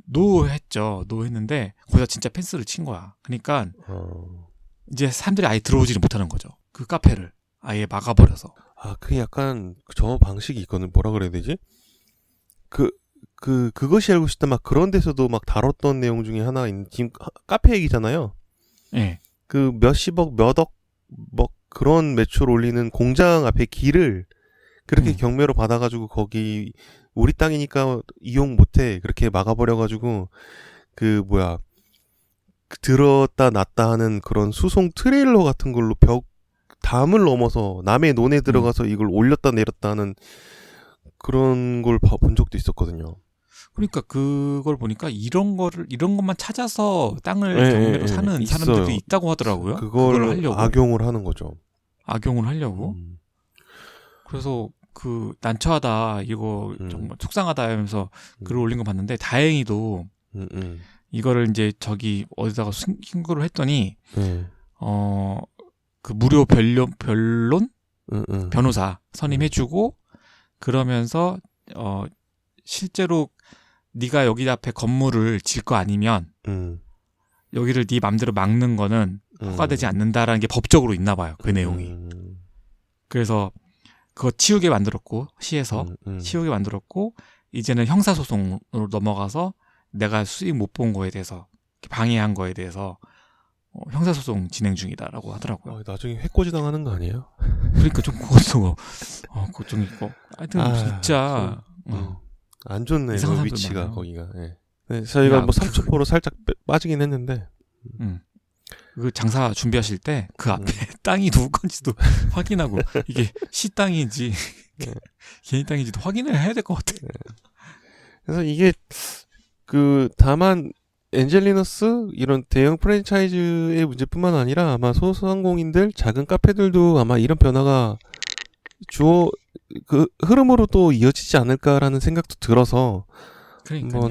노했죠. 노했는데 거기서 진짜 펜스를 친 거야. 그러니까 이제 사람들이 아예 들어오지를 못하는 거죠. 그 카페를 아예 막아버려서. 그 약간 저 방식이 있거든. 뭐라 그래야 되지? 그것이 알고 싶다 막 그런 데서도 막 다뤘던 내용 중에 하나 있는 지금 카페 얘기잖아요. 네. 그 몇십억 몇억 뭐 그런 매출 올리는 공장 앞에 길을 그렇게 경매로 받아가지고 거기 우리 땅이니까 이용 못해 그렇게 막아버려가지고 들었다 놨다 하는 그런 수송 트레일러 같은 걸로 담을 넘어서 남의 논에 들어가서 이걸 올렸다 내렸다 하는 그런 걸 본 적도 있었거든요. 그러니까 그걸 보니까 이런 것만 찾아서 땅을 경매로 사는 사람들도 있다고 하더라고요. 그걸 하려고. 악용을 하는 거죠. 악용을 하려고. 그래서 난처하다 이거 정말 속상하다 하면서 글을 올린 거 봤는데 다행히도 이거를 이제 어디다가 신고를 했더니 그 무료 변론 변호사 선임해주고 그러면서 실제로 네가 여기 앞에 건물을 질 거 아니면 여기를 네 맘대로 막는 거는 허가되지 않는다라는 게 법적으로 있나 봐요. 그 내용이. 그래서 그거 치우게 만들었고 시에서 치우게 만들었고 이제는 형사소송으로 넘어가서 내가 수익 못 본 거에 대해서 방해한 거에 대해서 형사소송 진행 중이다라고 하더라고요. 나중에 해코지 당하는 거 아니에요? 그러니까 좀 그것도 그것 좀 있고 하여튼 진짜 안 좋네. 이상한 그 위치가 많아요. 거기가. 네, 저희가 뭐 30% 살짝 빠지긴 했는데. 그 장사 준비하실 때 그 앞에 땅이 누구 건지도 확인하고 이게 시 땅인지 개인 땅인지도 확인을 해야 될 것 같아. 그래서 이게 다만 엔젤리너스 이런 대형 프랜차이즈의 문제뿐만 아니라 아마 소상공인들, 작은 카페들도 아마 이런 변화가 흐름으로 또 이어지지 않을까라는 생각도 들어서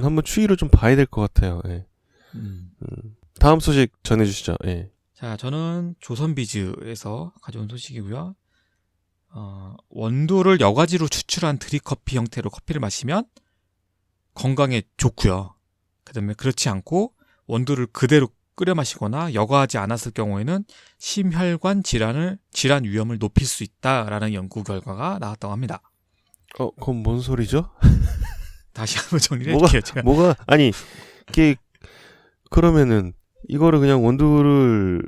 한번 추이를 좀 봐야 될 것 같아요. 예. 다음 소식 전해주시죠. 예. 자, 저는 조선비즈에서 가져온 소식이고요. 원두를 여과지로 추출한 드립커피 형태로 커피를 마시면 건강에 좋고요. 그다음에 그렇지 않고 원두를 그대로 끓여 마시거나 여과하지 않았을 경우에는 심혈관 질환 위험을 높일 수 있다라는 연구 결과가 나왔다고 합니다. 그건 뭔 소리죠? 다시 한번 정리를 해줄게요. 제가. 아니, 이게, 그러면은, 이거를 그냥 원두를,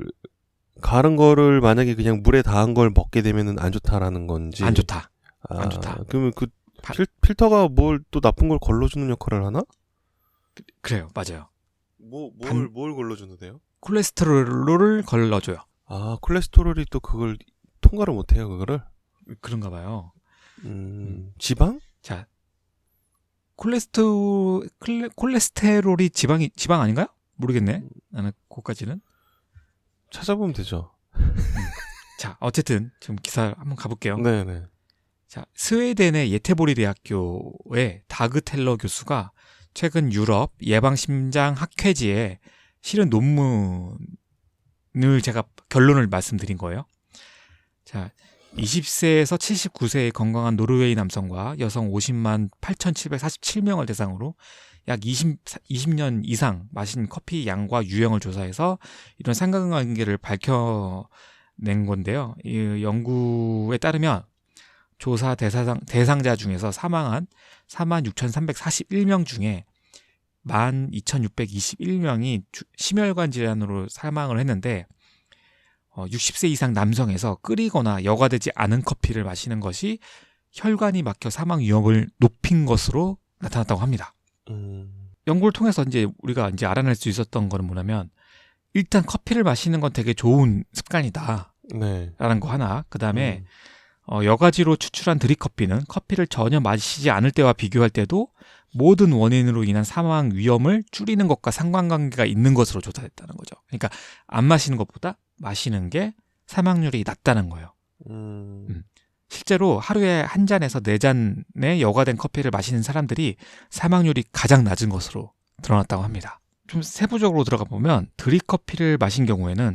가른 거를 만약에 그냥 물에 닿은 걸 먹게 되면은 안 좋다라는 건지. 안 좋다. 안 좋다. 그러면 필터가 뭘 또 나쁜 걸 걸러주는 역할을 하나? 그래요. 맞아요. 뭘 걸러주는데요? 콜레스테롤을 걸러줘요. 콜레스테롤이 또 그걸 통과를 못해요, 그거를? 그런가 봐요. 지방? 자, 콜레스테롤이 지방 아닌가요? 모르겠네. 나는 그거까지는. 찾아보면 되죠. 자, 어쨌든 지금 기사 한번 가볼게요. 네네. 자, 스웨덴의 예테보리 대학교의 다그 텔러 교수가 최근 유럽 예방심장 학회지에 실은 논문을 제가 결론을 말씀드린 거예요. 자, 20세에서 79세의 건강한 노르웨이 남성과 여성 50만 8,747명을 대상으로 약 20년 이상 마신 커피 양과 유형을 조사해서 이런 상관관계를 밝혀낸 건데요. 이 연구에 따르면 조사 대상자 중에서 사망한 46,341명 중에 12,621명이 심혈관 질환으로 사망을 했는데 60세 이상 남성에서 끓이거나 여과되지 않은 커피를 마시는 것이 혈관이 막혀 사망 위험을 높인 것으로 나타났다고 합니다. 연구를 통해서 이제 우리가 이제 알아낼 수 있었던 거는 뭐냐면 일단 커피를 마시는 건 되게 좋은 습관이다. 네. 라는 거 하나. 그다음에 여과지로 추출한 드립커피는 커피를 전혀 마시지 않을 때와 비교할 때도 모든 원인으로 인한 사망 위험을 줄이는 것과 상관관계가 있는 것으로 조사됐다는 거죠. 그러니까 안 마시는 것보다 마시는 게 사망률이 낮다는 거예요. 실제로 하루에 한 잔에서 4잔의 여과된 커피를 마시는 사람들이 사망률이 가장 낮은 것으로 드러났다고 합니다. 좀 세부적으로 들어가 보면 드립커피를 마신 경우에는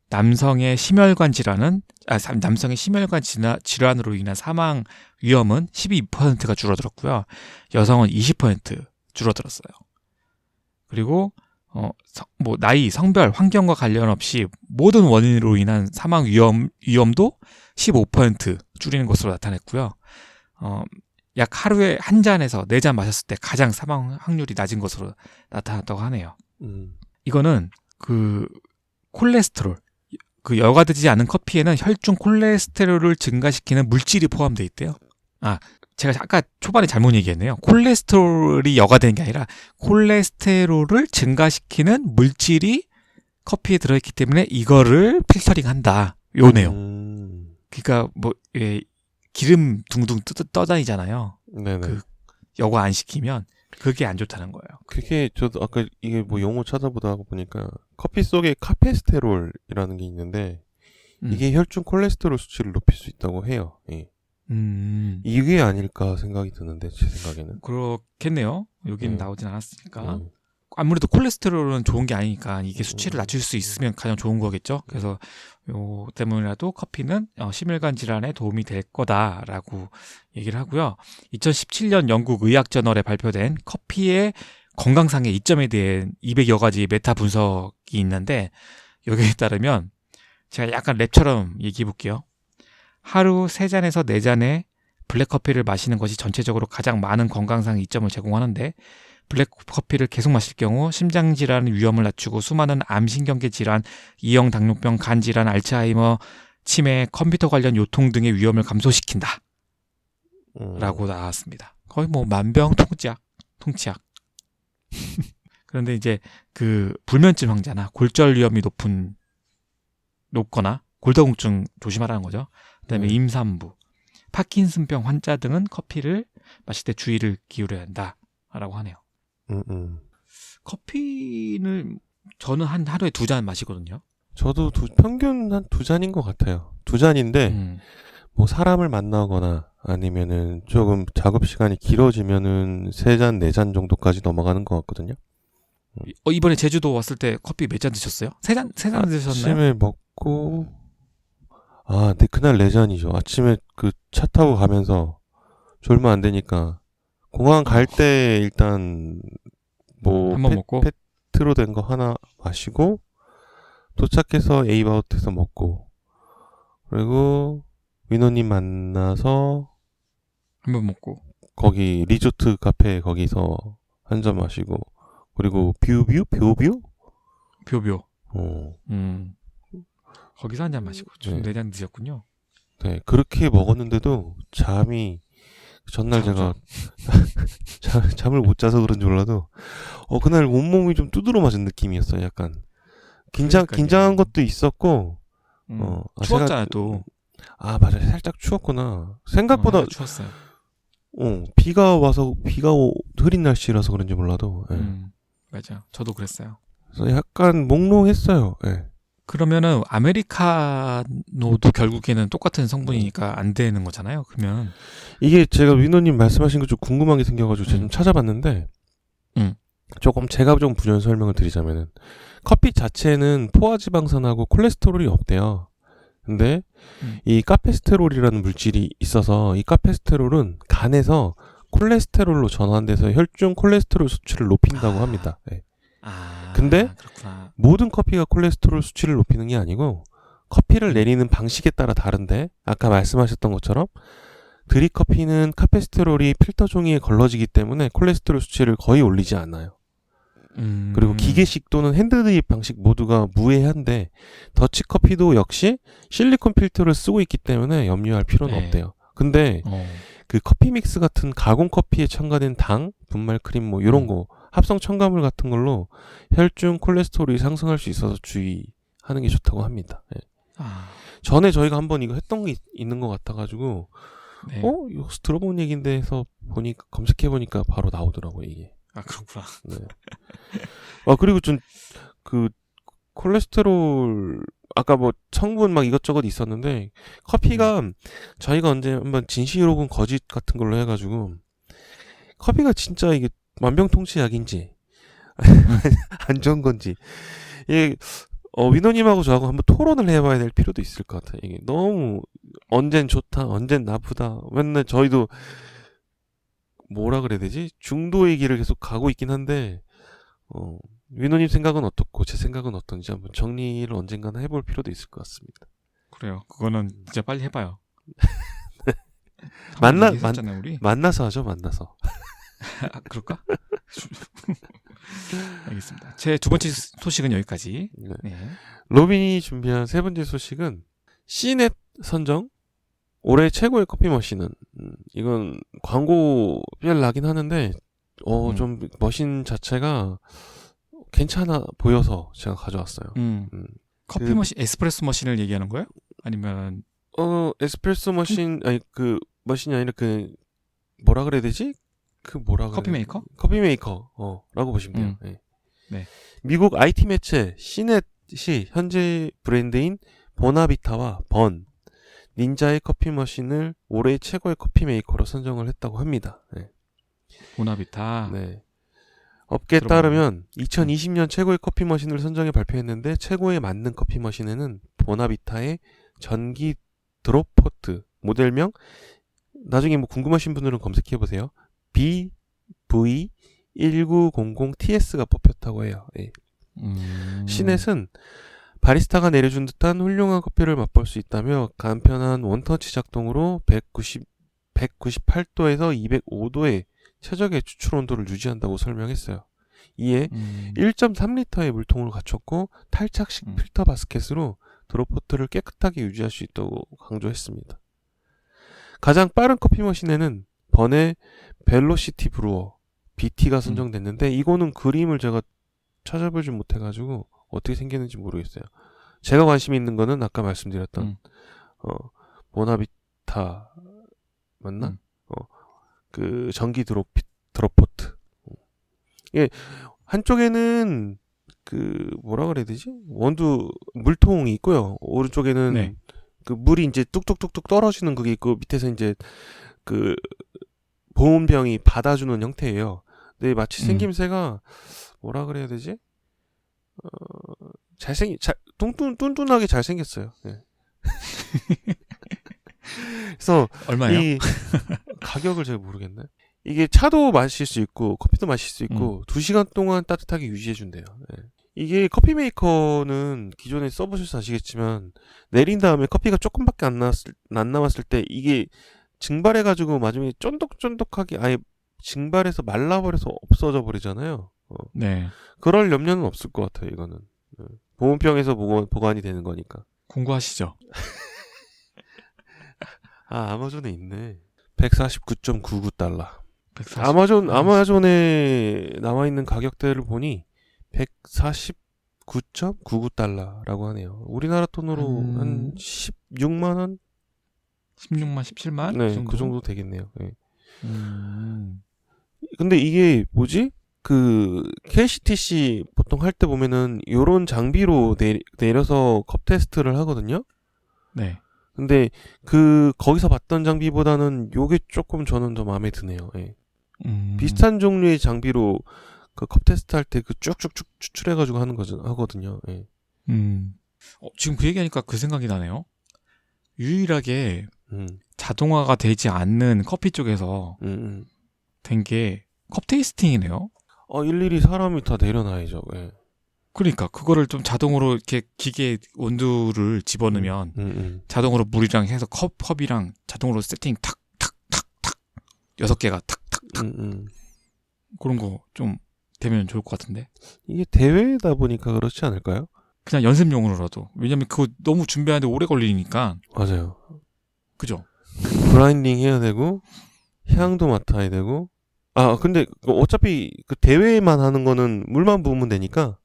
남성의 심혈관 질환으로 인한 사망 위험은 12%가 줄어들었고요. 여성은 20% 줄어들었어요. 그리고 나이, 성별, 환경과 관련 없이 모든 원인으로 인한 사망 위험도 15% 줄이는 것으로 나타냈고요. 약 하루에 한 잔에서 4잔 마셨을 때 가장 사망 확률이 낮은 것으로 나타났다고 하네요. 이거는 콜레스테롤, 여과되지 않은 커피에는 혈중 콜레스테롤을 증가시키는 물질이 포함되어 있대요. 제가 아까 초반에 잘못 얘기했네요. 콜레스테롤이 여과되는 게 아니라 콜레스테롤을 증가시키는 물질이 커피에 들어있기 때문에 이거를 필터링한다. 요 내용. 그러니까 기름 둥둥 떠다니잖아요. 네네. 여과 안 시키면 그게 안 좋다는 거예요. 그게 저도 아까 이게 용어 찾아보다 보니까 커피 속에 카페스테롤이라는 게 있는데 이게 혈중 콜레스테롤 수치를 높일 수 있다고 해요. 예. 이게 아닐까 생각이 드는데 제 생각에는. 그렇겠네요. 여기는 나오진 않았으니까. 아무래도 콜레스테롤은 좋은 게 아니니까 이게 수치를 낮출 수 있으면 가장 좋은 거겠죠. 그래서 요 때문이라도 커피는 심혈관 질환에 도움이 될 거다라고 얘기를 하고요. 2017년 영국 의학 저널에 발표된 커피의 건강상의 이점에 대한 200여 가지 메타 분석이 있는데 여기에 따르면 제가 약간 랩처럼 얘기해 볼게요. 하루 3잔에서 4잔의 블랙커피를 마시는 것이 전체적으로 가장 많은 건강상 이점을 제공하는데 블랙커피를 계속 마실 경우 심장질환 위험을 낮추고 수많은 암신경계 질환, 이형 당뇨병, 간질환, 알츠하이머, 치매, 컴퓨터 관련 요통 등의 위험을 감소시킨다. 라고 나왔습니다. 거의 만병통치약. 그런데 이제 불면증 환자나 골절 위험이 높거나 골다공증 조심하라는 거죠. 그다음에 임산부, 파킨슨병 환자 등은 커피를 마실 때 주의를 기울여야 한다라고 하네요. 커피는 저는 하루에 2잔 마시거든요. 저도 평균 한 2잔인 것 같아요. 2잔인데 사람을 만나거나 아니면은 조금 작업 시간이 길어지면은 3잔, 4잔 정도까지 넘어가는 것 같거든요. 이번에 제주도 왔을 때 커피 몇 잔 드셨어요? 3잔 드셨나요? 아침에 먹고 네, 그날 4잔이죠. 아침에 차 타고 가면서 졸면 안 되니까 공항 갈 때 일단 한번 먹고 페트로 된 거 하나 마시고 도착해서 에이바웃에서 먹고, 그리고 위너님 만나서 한 번 먹고. 거기 리조트 카페 거기서 한 잔 마시고, 그리고 뷰뷰? 뷰뷰. 어, 거기서 한 잔 마시고 좀 네. 내장 드셨군요. 네, 그렇게 먹었는데도 잠이, 전날 제가 잠을 못 자서 그런지 몰라도, 그날 온몸이 좀 두드러 맞은 느낌이었어요, 약간. 그러니까요. 긴장한 것도 있었고, 추웠잖아요 또. 맞아. 살짝 추웠구나. 생각보다, 살짝 추웠어요. 비가 흐린 날씨라서 그런지 몰라도, 예. 맞아. 저도 그랬어요. 그래서 약간 몽롱했어요, 예. 그러면은 아메리카노도 결국에는 똑같은 성분이니까 안 되는 거잖아요. 그러면 이게 제가 위노님 말씀하신 거 좀 궁금한 게 생겨가지고 제가 좀 찾아봤는데, 조금 제가 좀 부연 설명을 드리자면은, 커피 자체는 포화지방산하고 콜레스테롤이 없대요. 근데 이 카페스테롤이라는 물질이 있어서 이 카페스테롤은 간에서 콜레스테롤로 전환돼서 혈중 콜레스테롤 수치를 높인다고 합니다. 네. 근데 그렇구나. 모든 커피가 콜레스테롤 수치를 높이는 게 아니고 커피를 내리는 방식에 따라 다른데 아까 말씀하셨던 것처럼 드립커피는 카페스테롤이 필터 종이에 걸러지기 때문에 콜레스테롤 수치를 거의 올리지 않아요. 그리고 기계식 또는 핸드드립 방식 모두가 무해한데 더치커피도 역시 실리콘 필터를 쓰고 있기 때문에 염려할 필요는 없대요. 근데 그 커피 믹스 같은 가공 커피에 첨가된 당, 분말 크림 뭐 이런 거 합성 첨가물 같은 걸로 혈중 콜레스테롤이 상승할 수 있어서 주의하는 게 좋다고 합니다. 네. 전에 저희가 한번 이거 했던 게 있는 것 같아가지고 네. 이거 들어본 얘기인데 해서 보니까 검색해보니까 바로 나오더라고요 이게. 그렇구나. 네. 그리고 좀 그 콜레스테롤 아까 뭐 성분 막 이것저것 있었는데 커피가 저희가 언제 한번 진실 혹은 거짓 같은 걸로 해가지고 커피가 진짜 이게 만병통치약인지 안 좋은 건지 이게 위노님하고 저하고 한번 토론을 해봐야 될 필요도 있을 것 같아요. 이게 너무 언젠 좋다, 언젠 나쁘다. 맨날 저희도 뭐라 그래야 되지? 중도의 길을 계속 가고 있긴 한데 위노님 생각은 어떻고 제 생각은 어떤지 한번 정리를 언젠가는 해볼 필요도 있을 것 같습니다. 그래요. 그거는 진짜 빨리 해봐요. 우리? 만나서 하죠. 만나서. 그럴까? 알겠습니다. 제 두 번째 소식은 여기까지. 네. 네. 로빈이 준비한 세 번째 소식은 C넷 선정 올해 최고의 커피 머신은 이건 광고별 나긴 하는데 좀 머신 자체가 괜찮아 보여서 제가 가져왔어요. 커피 머신, 에스프레소 머신을 얘기하는 거예요? 아니면 에스프레소 머신 아니 그 머신이 아니라 그 뭐라 그래야 되지? 그 뭐라 그래? 커피 메이커? 커피 메이커라고 보시면 돼요. 네. 네. 미국 IT 매체 C넷이 현재 브랜드인 보나비타와 닌자의 커피 머신을 올해 최고의 커피 메이커로 선정을 했다고 합니다. 네. 보나비타. 네. 업계에 따르면 2020년 최고의 커피 머신을 선정해 발표했는데 최고에 맞는 커피 머신에는 보나비타의 전기 드롭포트 모델명 나중에 뭐 궁금하신 분들은 검색해 보세요. BV1900TS가 뽑혔다고 해요. 네. C넷은 바리스타가 내려준 듯한 훌륭한 커피를 맛볼 수 있다며 간편한 원터치 작동으로 198도에서 205도의 최적의 추출 온도를 유지한다고 설명했어요. 이에 1.3리터의 물통을 갖췄고 탈착식 필터 바스켓으로 드롭포트를 깨끗하게 유지할 수 있다고 강조했습니다. 가장 빠른 커피 머신에는 번의 벨로시티 브루어 BT가 선정됐는데 이거는 그림을 제가 찾아보지 못해가지고 어떻게 생겼는지 모르겠어요. 제가 관심 있는 거는 아까 말씀드렸던 보나비타 맞나? 그 전기 드롭포트. 예, 한쪽에는 그 뭐라 그래야 되지? 원두 물통이 있고요. 오른쪽에는 그 물이 이제 뚝뚝뚝뚝 떨어지는 그게 있고 밑에서 이제 그 보온병이 받아주는 형태예요. 근데 마치 생김새가 뭐라 그래야 되지? 뚱뚱하게 잘생겼어요. 예. 그래서 얼마예요? 이 가격을 제가 모르겠네. 이게 차도 마실 수 있고 커피도 마실 수 있고 2시간 동안 따뜻하게 유지해 준대요. 예. 이게 커피 메이커는 기존에 써보셔서 아시겠지만 내린 다음에 커피가 조금밖에 안 남았을 때 이게 증발해가지고 나중에 쫀득쫀득하게 아예 증발해서 말라버려서 없어져 버리잖아요. 네. 그럴 염려는 없을 것 같아요. 이거는 보온병에서 보관이 되는 거니까. 공부하시죠. 아, 아마존에 있네. 149.99달러. 140. 아마존에 나와 있는 가격대를 보니 149.99달러라고 하네요. 우리나라 돈으로 한 16만 원? 16만, 17만? 네, 그 정도 되겠네요. 네. 음. 근데 이게 뭐지? 그 KCTC 보통 할 때 보면은 요런 장비로 내려서 컵 테스트를 하거든요. 네. 근데 거기서 봤던 장비보다는 요게 조금 저는 더 마음에 드네요. 예. 비슷한 종류의 장비로 그 컵 테스트 할 때 그 쭉쭉쭉 추출해가지고 하거든요. 예. 지금 그 얘기하니까 그 생각이 나네요. 유일하게 음. 자동화가 되지 않는 커피 쪽에서 된 게 컵 테이스팅이네요. 일일이 사람이 다 내려놔야죠. 예. 그러니까 그거를 좀 자동으로 이렇게 기계 온도를 집어넣으면 자동으로 물이랑 해서 컵이랑 자동으로 세팅 탁탁탁탁 6개가 탁탁탁 그런 거 좀 되면 좋을 것 같은데. 이게 대회다 보니까 그렇지 않을까요? 그냥 연습용으로라도. 왜냐면 그거 너무 준비하는데 오래 걸리니까. 맞아요. 그죠? 그라인딩 해야 되고 향도 맡아야 되고. 아, 근데 어차피 그 대회만 하는 거는 물만 부으면 되니까.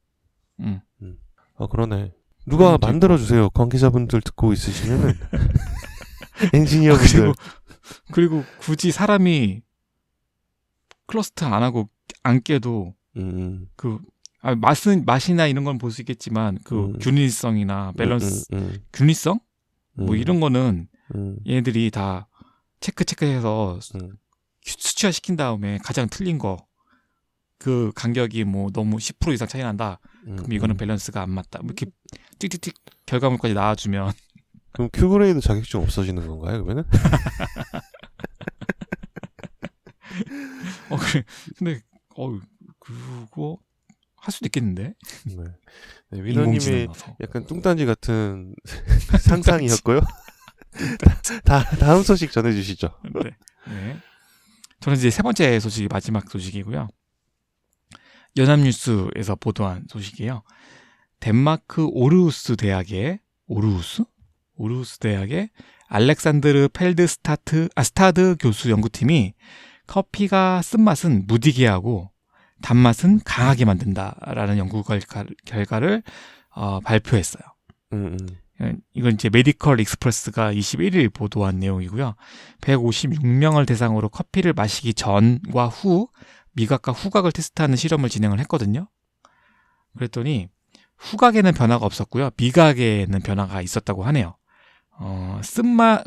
아, 그러네. 누가 만들어주세요. 관계자분들 듣고 있으시면은. 엔지니어분들. 그리고 굳이 사람이 클러스터 안 하고 안 깨도 맛이나 이런 건 볼 수 있겠지만 균일성이나 밸런스, 균일성? 뭐 이런 거는 얘네들이 다 체크해서 수치화시킨 다음에 가장 틀린 거 그 간격이 뭐 너무 10% 이상 차이 난다. 그럼 이거는 밸런스가 안 맞다. 뭐 이렇게 띡띡띡 결과물까지 나와주면. 그럼 Q그레이드 자격증 없어지는 건가요, 그러면은? 그래. 근데, 그거 할 수도 있겠는데? 네, 위너님의 약간 뚱딴지 같은 상상이었고요. 다음 소식 전해주시죠. 네. 저는 이제 세 번째 소식이 마지막 소식이고요. 연합뉴스에서 보도한 소식이에요. 덴마크 오르우스 대학의 알렉산드르 스타드 교수 연구팀이 커피가 쓴맛은 무디게 하고 단맛은 강하게 만든다라는 연구 결과를 발표했어요. 이건 이제 메디컬 익스프레스가 21일 보도한 내용이고요. 156명을 대상으로 커피를 마시기 전과 후 미각과 후각을 테스트하는 실험을 진행을 했거든요. 그랬더니 후각에는 변화가 없었고요. 미각에는 변화가 있었다고 하네요.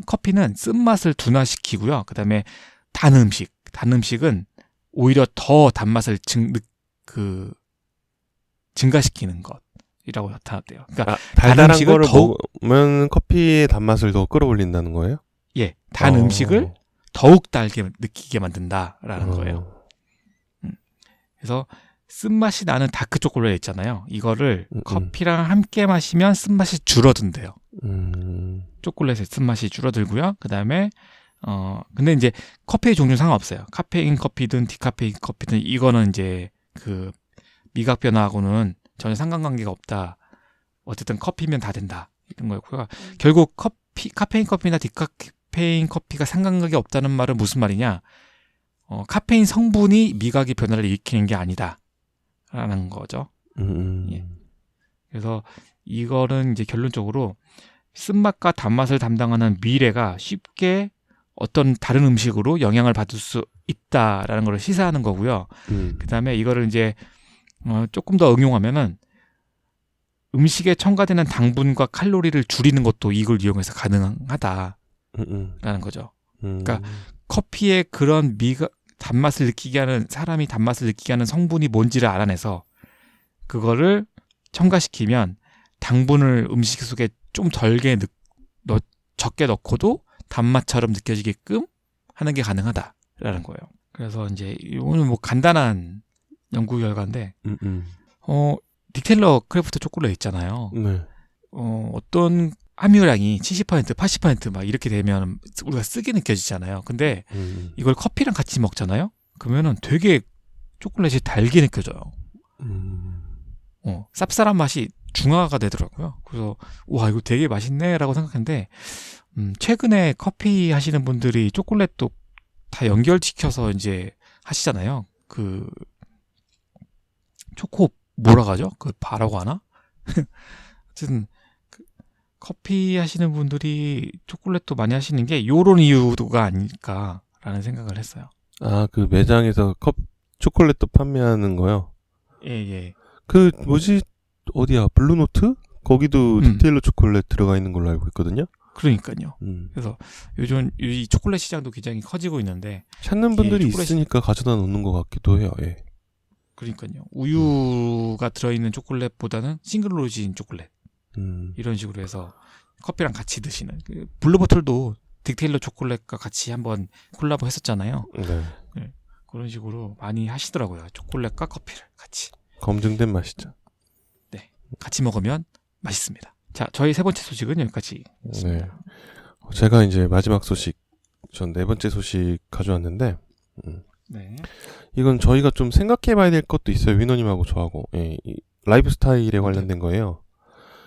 커피는 쓴맛을 둔화시키고요. 그 다음에 단 음식은 오히려 더 단맛을 증가시키는 것이라고 나타났대요. 그러니까 달달한 거를 먹으면 커피의 단맛을 더 끌어올린다는 거예요? 예, 단 음식을 더욱 달게 느끼게 만든다라는 거예요. 그래서 쓴맛이 나는 다크 초콜릿 있잖아요. 이거를 커피랑 함께 마시면 쓴맛이 줄어든대요. 초콜릿의 쓴맛이 줄어들고요. 그 다음에 근데 이제 커피의 종류 상관없어요. 카페인 커피든 디카페인 커피든 이거는 이제 그 미각 변화하고는 전혀 상관관계가 없다. 어쨌든 커피면 다 된다. 이런 거였고요. 결국 카페인 커피나 디카페인 커피가 상관관계 없다는 말은 무슨 말이냐? 카페인 성분이 미각의 변화를 일으키는 게 아니다. 라는 거죠. 예. 그래서 이거는 이제 결론적으로 쓴맛과 단맛을 담당하는 미레가 쉽게 어떤 다른 음식으로 영향을 받을 수 있다라는 걸 시사하는 거고요. 그 다음에 이거를 이제 조금 더 응용하면은 음식에 첨가되는 당분과 칼로리를 줄이는 것도 이걸 이용해서 가능하다라는 거죠. 그러니까 커피의 그런 단맛을 느끼게 하는 사람이 단맛을 느끼게 하는 성분이 뭔지를 알아내서 그거를 첨가시키면 당분을 음식 속에 좀 적게 넣고도 단맛처럼 느껴지게끔 하는 게 가능하다라는 거예요. 그래서 이제 오늘 뭐 간단한 연구 결과인데 딕테일러 크래프트 초콜릿 있잖아요. 네. 어떤 함유량이 70%, 80%막 이렇게 되면 우리가 쓰게 느껴지잖아요. 근데 이걸 커피랑 같이 먹잖아요. 그러면은 되게 초콜릿이 달게 느껴져요. 쌉쌀한 맛이 중화가 되더라고요. 그래서 와 이거 되게 맛있네라고 생각했는데 최근에 커피 하시는 분들이 초콜릿도 다 연결시켜서 이제 하시잖아요. 그 초코 뭐라 하죠? 그 바라고 하나? 어쨌든 그 커피 하시는 분들이 초콜릿도 많이 하시는 게 요런 이유가 아닐까라는 생각을 했어요. 아, 그 매장에서 초콜릿도 판매하는 거요? 예. 그 뭐지? 어디야? 블루노트? 거기도 딕테일러 초콜릿 들어가 있는 걸로 알고 있거든요. 그러니까요. 그래서 요즘 이 초콜릿 시장도 굉장히 커지고 있는데 찾는 분들이 있으니까 가져다 놓는 것 같기도 해요. 예. 그러니까요. 우유가 들어있는 초콜릿보다는 싱글 오리진 초콜릿 이런 식으로 해서 커피랑 같이 드시는 블루보틀도 딕테일러 초콜릿과 같이 한번 콜라보 했었잖아요. 네. 그런 식으로 많이 하시더라고요. 초콜릿과 커피를 같이. 검증된 맛이죠. 네. 같이 먹으면 맛있습니다. 자, 저희 세 번째 소식은 여기까지. 네. 제가 이제 마지막 소식, 전 네 번째 소식 가져왔는데, 네. 이건 저희가 좀 생각해 봐야 될 것도 있어요. 위너님하고 저하고. 예, 라이프 스타일에 관련된 거예요.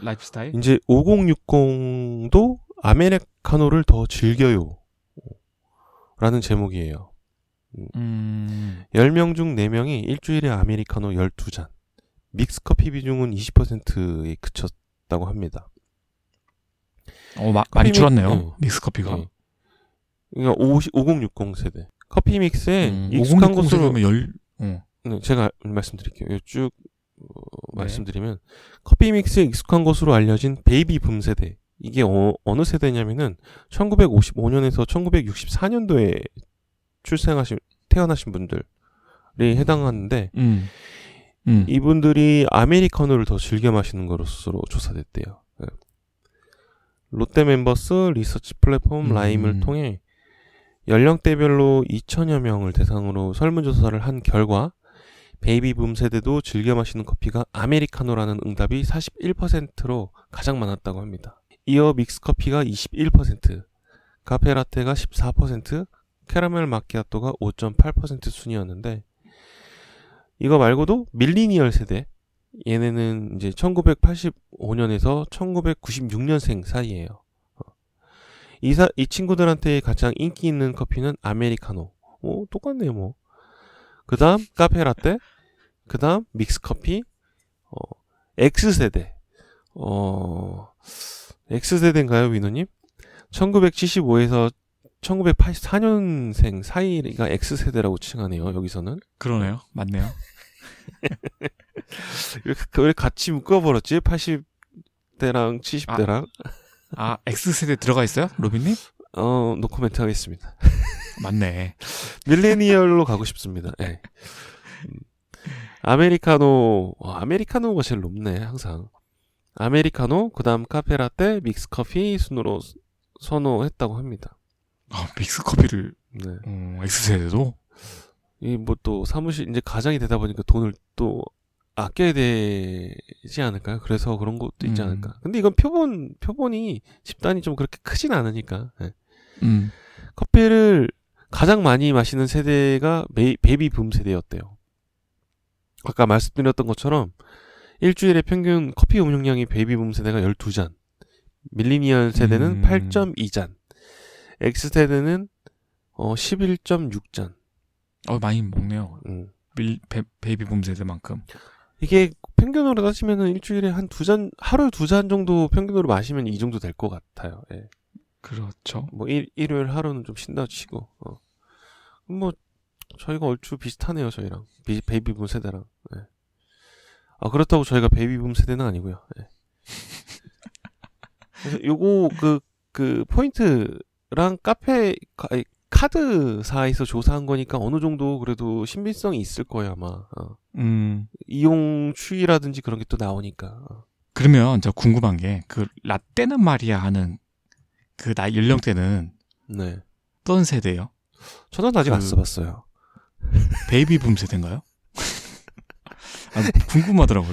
라이프 스타일? 이제 5060도 아메리카노를 더 즐겨요. 라는 제목이에요. 10명 중 4명이 일주일에 아메리카노 12잔. 믹스커피 비중은 20%에 그쳤다고 합니다. 많이 줄었네요. 믹스커피가. 네. 그러니까 5060 세대. 커피 믹스에 5060 익숙한 것으로 네, 제가 말씀드릴게요. 쭉 말씀드리면 커피 믹스에 익숙한 것으로 알려진 베이비 붐 세대. 이게 어느 세대냐면은 1955년에서 1964년도에 태어나신 분들이 해당하는데 이분들이 아메리카노를 더 즐겨 마시는 것으로 조사됐대요. 네. 롯데멤버스 리서치 플랫폼 라임을 통해 연령대별로 2천여 명을 대상으로 설문조사를 한 결과 베이비붐 세대도 즐겨 마시는 커피가 아메리카노라는 응답이 41%로 가장 많았다고 합니다. 이어 믹스커피가 21%, 카페라테가 14%, 캐러멜 마키아토가 5.8% 순이었는데 이거 말고도 밀리니얼 세대, 얘네는 이제 1985년에서 1996년생 사이예요. 이 친구들한테 가장 인기 있는 커피는 아메리카노. 똑같네요, 뭐. 그 다음, 카페라떼. 그 다음, 믹스커피. X세대. X세대인가요, 위노님? 1975에서 1984년생 사이가 X세대라고 칭하네요, 여기서는. 그러네요. 맞네요. 왜 같이 묶어버렸지? 80대랑 70대랑. X세대 들어가 있어요? 로빈님? 노코멘트 하겠습니다. 맞네. 밀레니얼로 가고 싶습니다. 네. 아메리카노가 제일 높네, 항상. 아메리카노, 그 다음 카페라떼, 믹스커피 순으로 선호했다고 합니다. 믹스커피를, 네. X세대도? 또 사무실, 이제 가장이 되다 보니까 돈을 또 아껴야 되지 않을까요? 그래서 그런 것도 있지 않을까. 근데 이건 표본이 집단이 좀 그렇게 크진 않으니까. 네. 커피를 가장 많이 마시는 세대가 베이비 붐 세대였대요. 아까 말씀드렸던 것처럼 일주일에 평균 커피 음용량이 베이비 붐 세대가 12잔, 밀리니얼 세대는 8.2잔, X세대는 11.6잔. 많이 먹네요. 베이비 붐 세대만큼. 이게 평균으로 따지면은 일주일에 한 2잔, 하루 2잔 정도 평균으로 마시면 이 정도 될 것 같아요. 예. 그렇죠. 뭐 일요일 하루는 좀 쉰다 치고. 뭐 저희가 얼추 비슷하네요, 저희랑. 베이비붐 세대랑. 예. 그렇다고 저희가 베이비붐 세대는 아니고요. 예. 그래서 요거 그 포인트랑 카드사에서 조사한 거니까 어느 정도 그래도 신빙성이 있을 거예요, 아마. 이용 추이라든지 그런 게 또 나오니까. 그러면 저 궁금한 게 그 라떼는 말이야 하는 그 나이 연령대는 네. 어떤 세대예요? 저는 아직 안 써봤어요. 베이비붐 세대인가요? 궁금하더라고.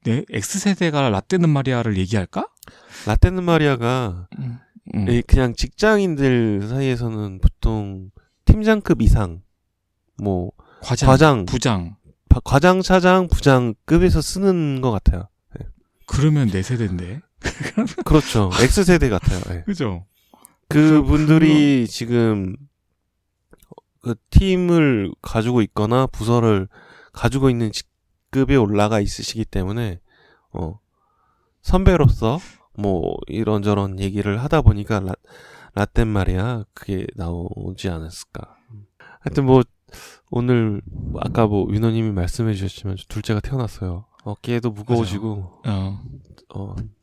내 X세대가 라떼는 마리아를 얘기할까? 라떼는 마리아가 그냥 직장인들 사이에서는 보통 팀장급 이상, 뭐 과장, 부장. 과장, 차장, 부장급에서 쓰는 것 같아요. 그러면 내 세대인데. 그렇죠. X세대 같아요. 네. 그죠? 그분들이 지금 그 팀을 가지고 있거나 부서를 가지고 있는 직급에 올라가 있으시기 때문에 선배로서 뭐 이런저런 얘기를 하다 보니까 라떼는 마리아 그게 나오지 않았을까. 하여튼 뭐 오늘 아까 뭐 위너님이 말씀해 주셨지만 둘째가 태어났어요. 어깨도 무거워지고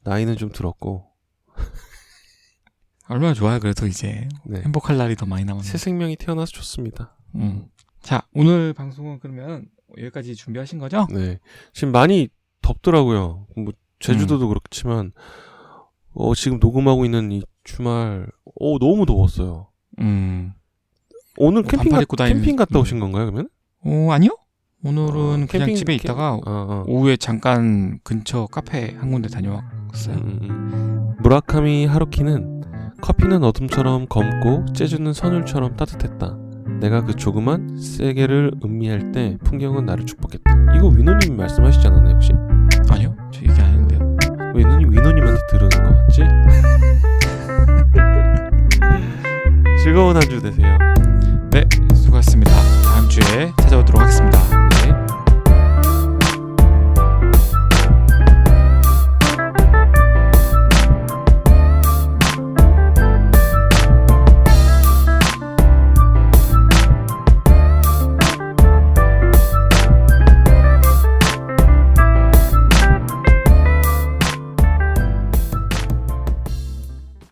나이는 좀 들었고 얼마나 좋아요. 그래도 이제 네. 행복할 날이 더 많이 남았네. 새 생명이 태어나서 좋습니다. 자, 오늘 방송은 그러면 여기까지 준비하신 거죠? 네. 지금 많이 덥더라고요. 뭐 제주도도 그렇지만 지금 녹음하고 있는 이 주말 너무 더웠어요. 오늘 캠핑 갔다 오신 건가요, 그러면? 아니요. 오늘은 그냥 캠핑, 집에 있다가 오후에 잠깐 근처 카페 한 군데 다녀왔어요. 무라카미 하루키는 커피는 어둠처럼 검고 재즈는 선율처럼 따뜻했다. 내가 그 조그만 세계를 음미할 때 풍경은 나를 축복했다. 이거 위노님이 말씀하시지 않았나요, 혹시? 아니요. 저 얘기 안 했는데요. 왜 위노님한테 들은 것 같지? 즐거운 한 주 되세요. 네, 수고하셨습니다. 다음 주에 찾아오도록 하겠습니다.